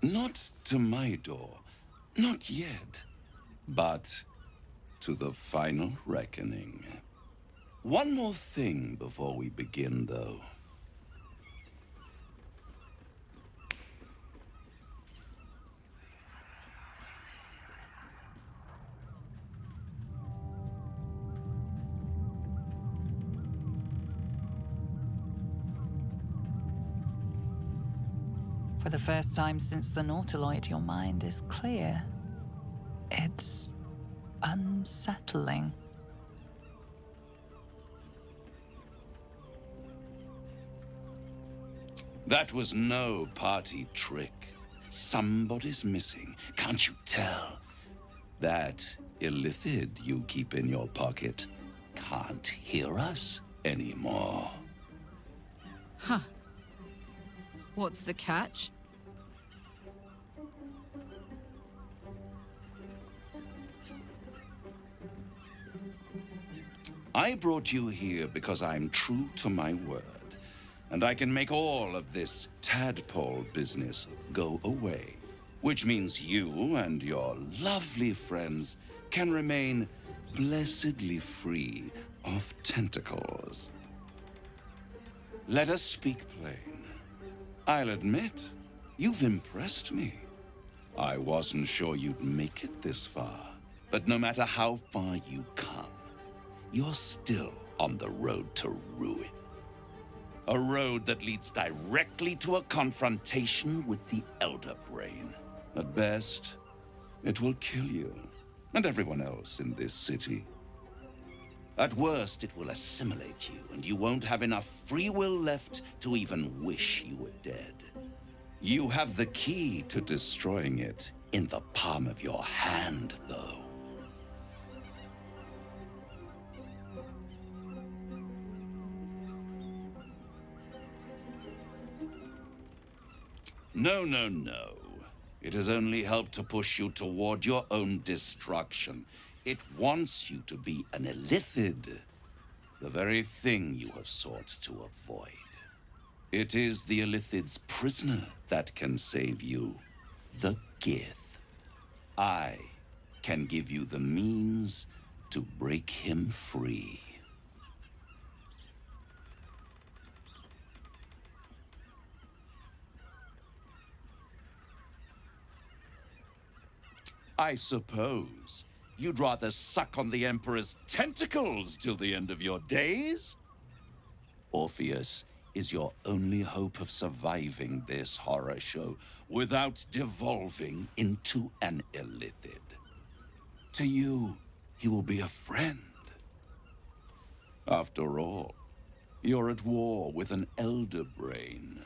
Not to my door, not yet, but to the final reckoning. One more thing before we begin, though. For the first time since the Nautiloid, your mind is clear. It's unsettling. That was no party trick. Somebody's missing. Can't you tell? That illithid you keep in your pocket can't hear us anymore. Huh. What's the catch? I brought you here because I'm true to my word, and I can make all of this tadpole business go away, which means you and your lovely friends can remain blessedly free of tentacles. Let us speak plain. I'll admit, you've impressed me. I wasn't sure you'd make it this far. But no matter how far you come, you're still on the road to ruin. A road that leads directly to a confrontation with the Elder Brain. At best, it will kill you and everyone else in this city. At worst, it will assimilate you, and you won't have enough free will left to even wish you were dead. You have the key to destroying it in the palm of your hand, though. No, no, no. It has only helped to push you toward your own destruction. It wants you to be an illithid, the very thing you have sought to avoid. It is the illithid's prisoner that can save you, the Gith. I can give you the means to break him free. I suppose you'd rather suck on the Emperor's tentacles till the end of your days? Orpheus is your only hope of surviving this horror show without devolving into an illithid. To you, he will be a friend. After all, you're at war with an Elder Brain.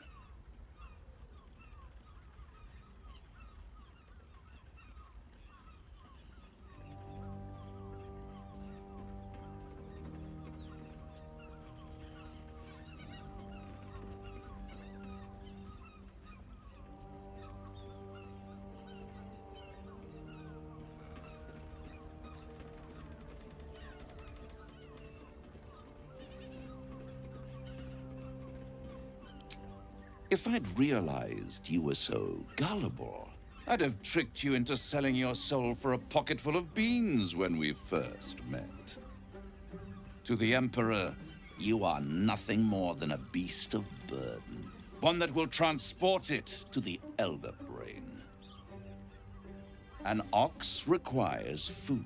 If I'd realized you were so gullible, I'd have tricked you into selling your soul for a pocketful of beans when we first met. To the Emperor, you are nothing more than a beast of burden, one that will transport it to the Elder Brain. An ox requires food,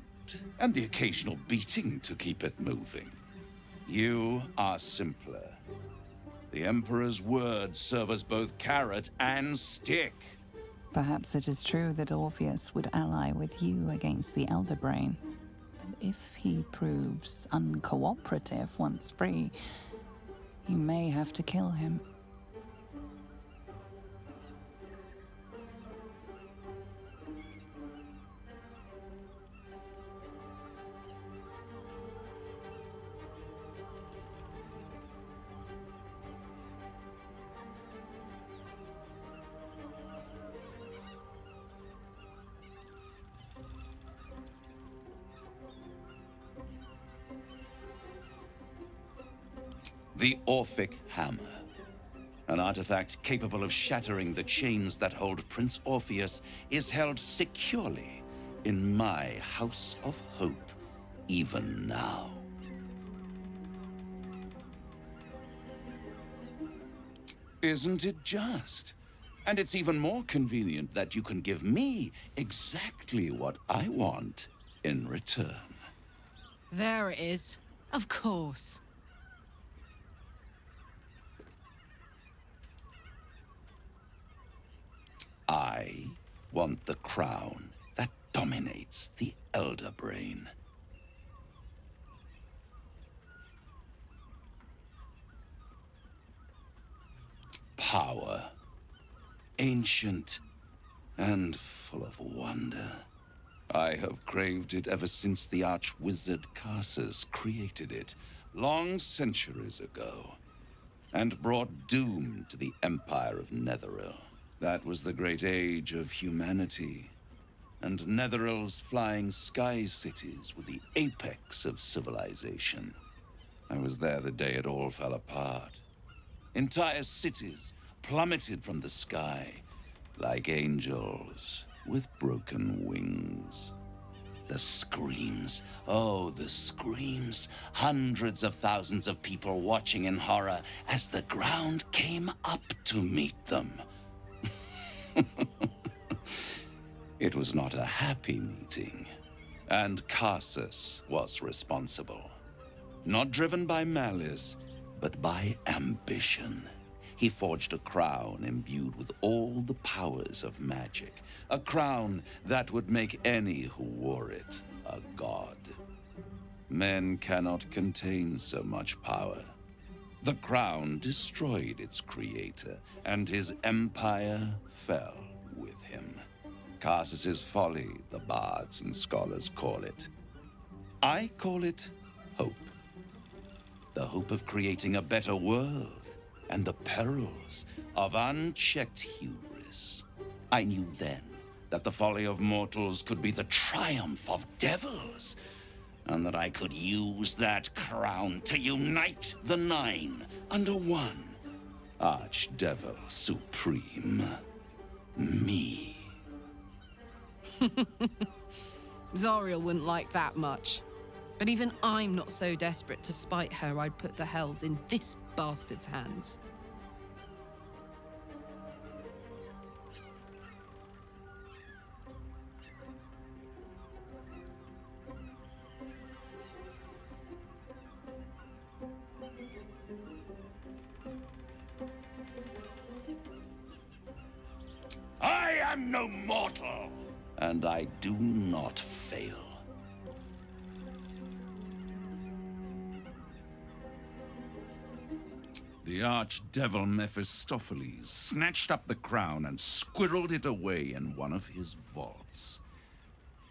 and the occasional beating to keep it moving. You are simpler. The Emperor's words serve as both carrot and stick. Perhaps it is true that Orpheus would ally with you against the Elder Brain. But if he proves uncooperative once free, you may have to kill him. The Orphic Hammer. An artifact capable of shattering the chains that hold Prince Orpheus is held securely in my House of Hope, even now. Isn't it just? And it's even more convenient that you can give me exactly what I want in return. There it is. Of course. I want the crown that dominates the Elder Brain. Power. Ancient and full of wonder. I have craved it ever since the arch-wizard Carsus created it, long centuries ago, and brought doom to the Empire of Netheril. That was the great age of humanity, and Netheril's flying sky cities were the apex of civilization. I was there the day it all fell apart. Entire cities plummeted from the sky like angels with broken wings. The screams, oh, the screams. Hundreds of thousands of people watching in horror as the ground came up to meet them. It was not a happy meeting. And Carsus was responsible. Not driven by malice, but by ambition. He forged a crown imbued with all the powers of magic. A crown that would make any who wore it a god. Men cannot contain so much power. The crown destroyed its creator, and his empire fell with him. Carsus's folly, the bards and scholars call it. I call it hope. The hope of creating a better world, and the perils of unchecked hubris. I knew then that the folly of mortals could be the triumph of devils, and that I could use that crown to unite the Nine under one Archdevil Supreme. Me. Zariel wouldn't like that much. But even I'm not so desperate to spite her I'd put the hells in this bastard's hands. I am no mortal, and I do not fail. The archdevil Mephistopheles snatched up the crown and squirreled it away in one of his vaults.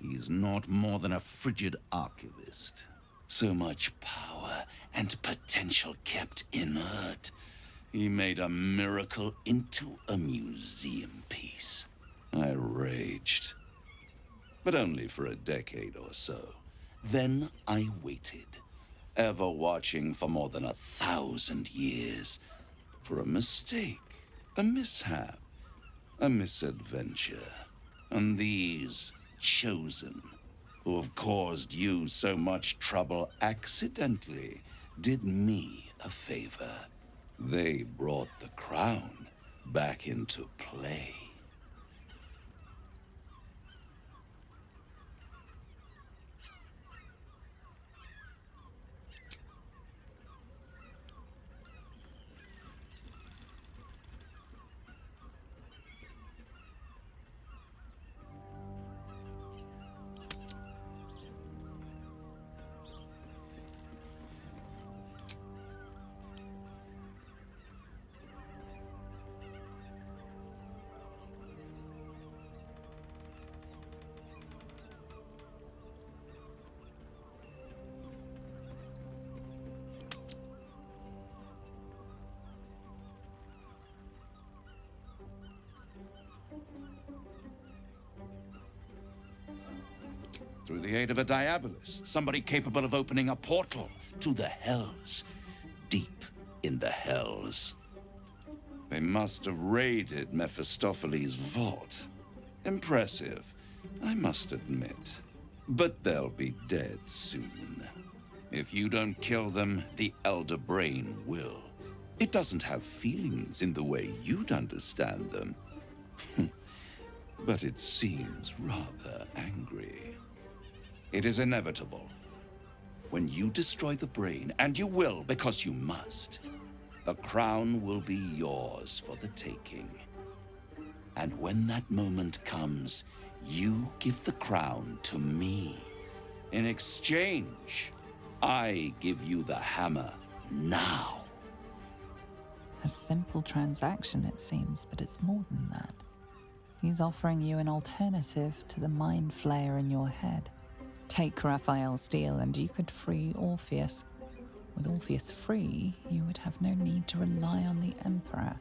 He is not more than a frigid archivist. So much power and potential kept inert. He made a miracle into a museum piece. I raged. But only for a decade or so. Then I waited, ever watching for more than 1,000 years, for a mistake, a mishap, a misadventure. And these chosen, who have caused you so much trouble accidentally, did me a favor. They brought the crown back into play. Through the aid of a diabolist, somebody capable of opening a portal to the hells, deep in the hells. They must have raided Mephistopheles' vault. Impressive, I must admit. But they'll be dead soon. If you don't kill them, the Elder Brain will. It doesn't have feelings in the way you'd understand them. But it seems rather angry. It is inevitable. When you destroy the brain, and you will because you must, the crown will be yours for the taking. And when that moment comes, you give the crown to me. In exchange, I give you the hammer now. A simple transaction, it seems, but it's more than that. He's offering you an alternative to the mind flayer in your head. Take Raphael's deal and you could free Orpheus. With Orpheus free, you would have no need to rely on the Emperor.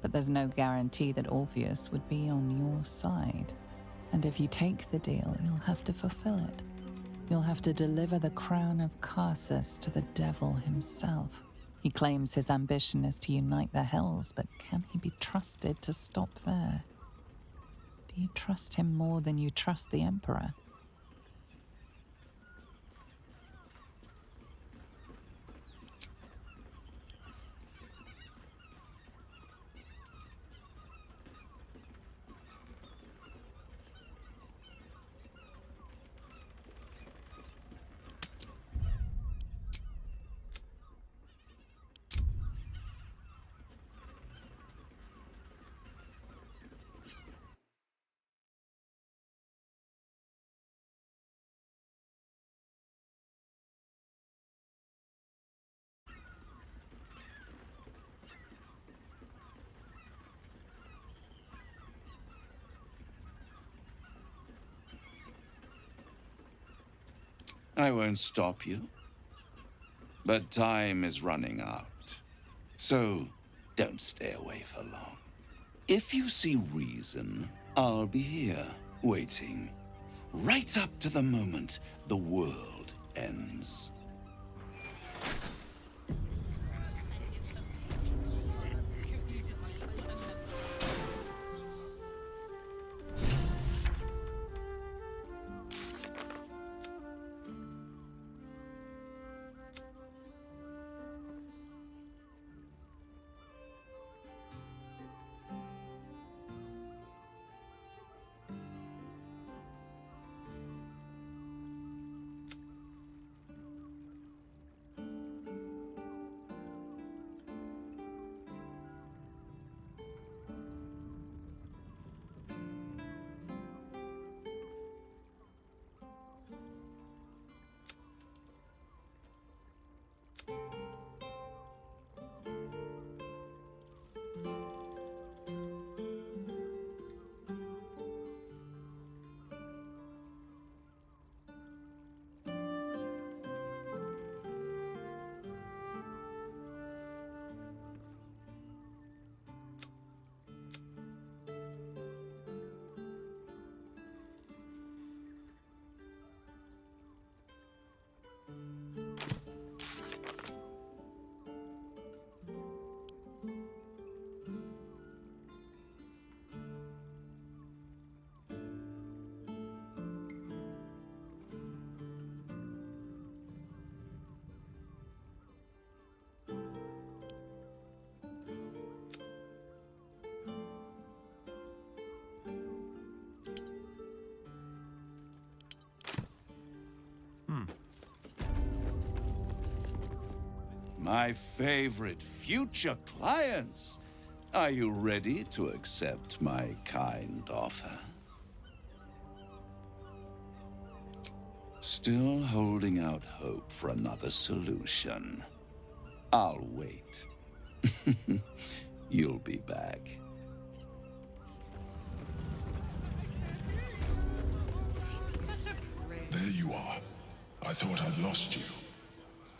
But there's no guarantee that Orpheus would be on your side. And if you take the deal, you'll have to fulfill it. You'll have to deliver the crown of Carsus to the devil himself. He claims his ambition is to unite the hells, but can he be trusted to stop there? Do you trust him more than you trust the Emperor? I won't stop you. But time is running out. So don't stay away for long. If you see reason, I'll be here, waiting. Right up to the moment the world ends. My favorite future clients. Are you ready to accept my kind offer? Still holding out hope for another solution. I'll wait. You'll be back. There you are. I thought I'd lost you.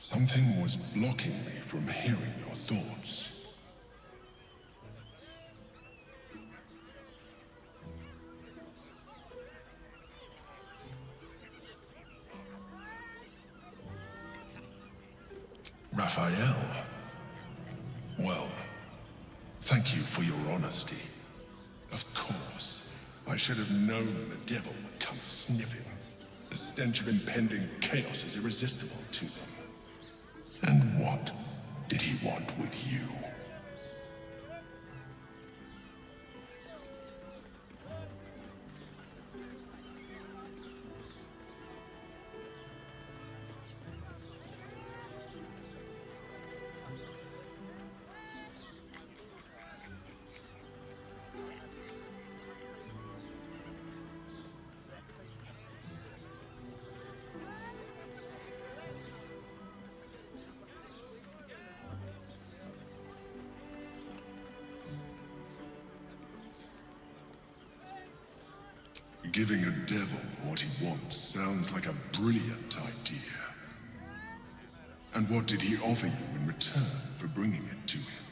Something was blocking me from hearing your thoughts. Raphael. Well, thank you for your honesty. Of course, I should have known the devil would come sniffing. The stench of impending chaos is irresistible to them. And what did he want with you? Giving a devil what he wants sounds like a brilliant idea. And what did he offer you in return for bringing it to him?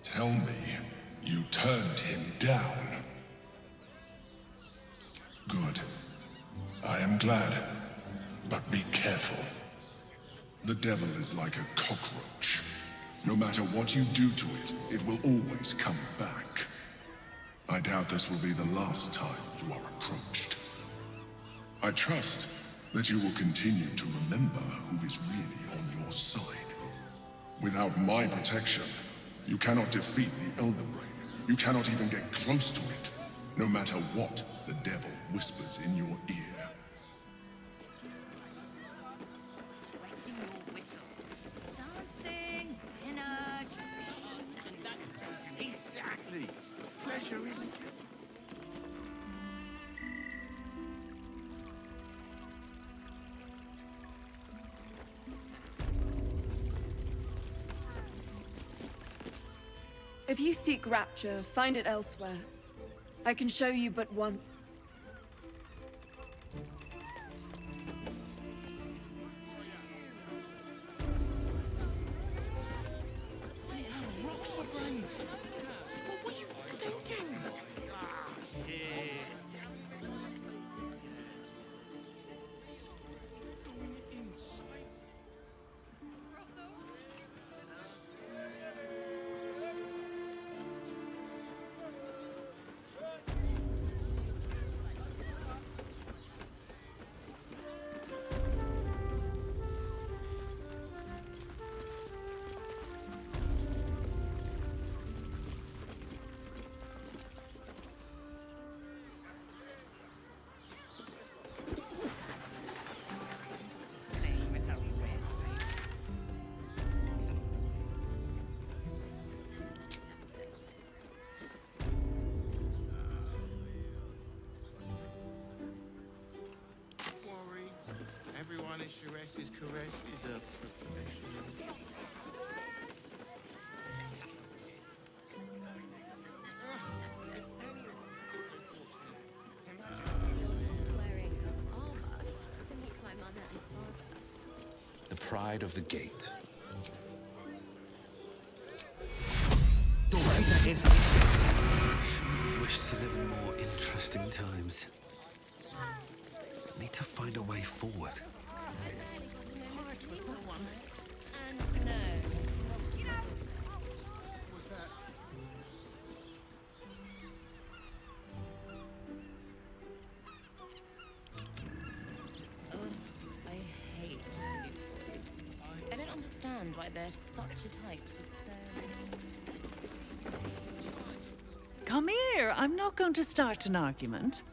Tell me, you turned him down. Good. I am glad. But be careful. The devil is like a cockroach. No matter what you do to it, it will always come back. I doubt this will be the last time you are approached. I trust that you will continue to remember who is really on your side. Without my protection, you cannot defeat the Elder Brain. You cannot even get close to it, no matter what the devil whispers in your ear. Exactly. Pleasure isn't it? If you seek rapture, find it elsewhere. I can show you but once. Rocks for brains. What were you thinking? Going inside. Worry. Everyone at Shares's caress is a professional. The pride of the gate. Wish to live in more interesting times. Need to find a way forward. And no. Ugh, I hate new toys. I don't understand why they're such a type for so many. Come here. I'm not going to start an argument.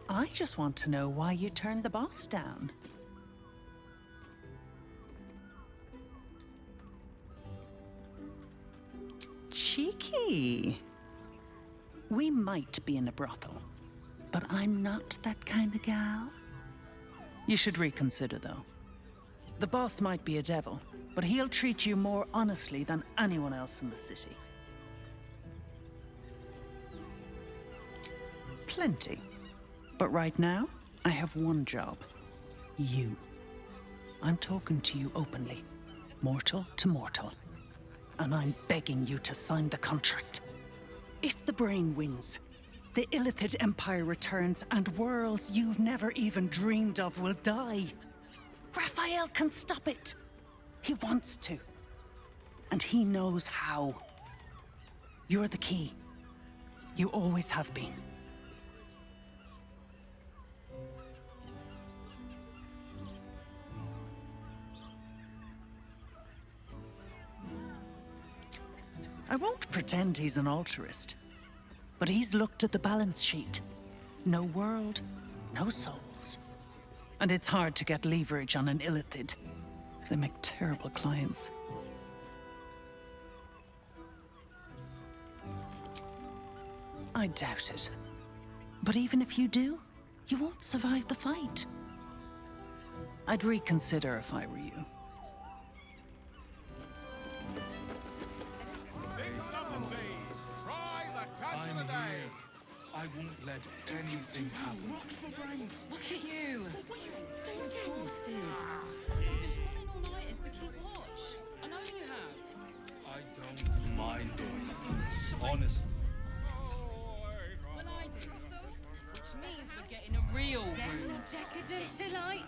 I just want to know why you turned the boss down. Cheeky. We might be in a brothel, but I'm not that kind of gal. You should reconsider, though. The boss might be a devil, but he'll treat you more honestly than anyone else in the city. Plenty. But right now, I have one job. You. I'm talking to you openly, mortal to mortal. And I'm begging you to sign the contract. If the brain wins, the Illithid Empire returns and worlds you've never even dreamed of will die. Raphael can stop it. He wants to. And he knows how. You're the key. You always have been. I won't pretend he's an altruist, but he's looked at the balance sheet. No world, no souls. And it's hard to get leverage on an Illithid. They make terrible clients. I doubt it. But even if you do, you won't survive the fight. I'd reconsider if I were you. I'm here. I won't let anything happen. Rocks for brains. Look at you. I'm exhausted. I know you have. I don't mind doing it. Honestly. Well, I do. Which means we're getting a real room. Decadent delight.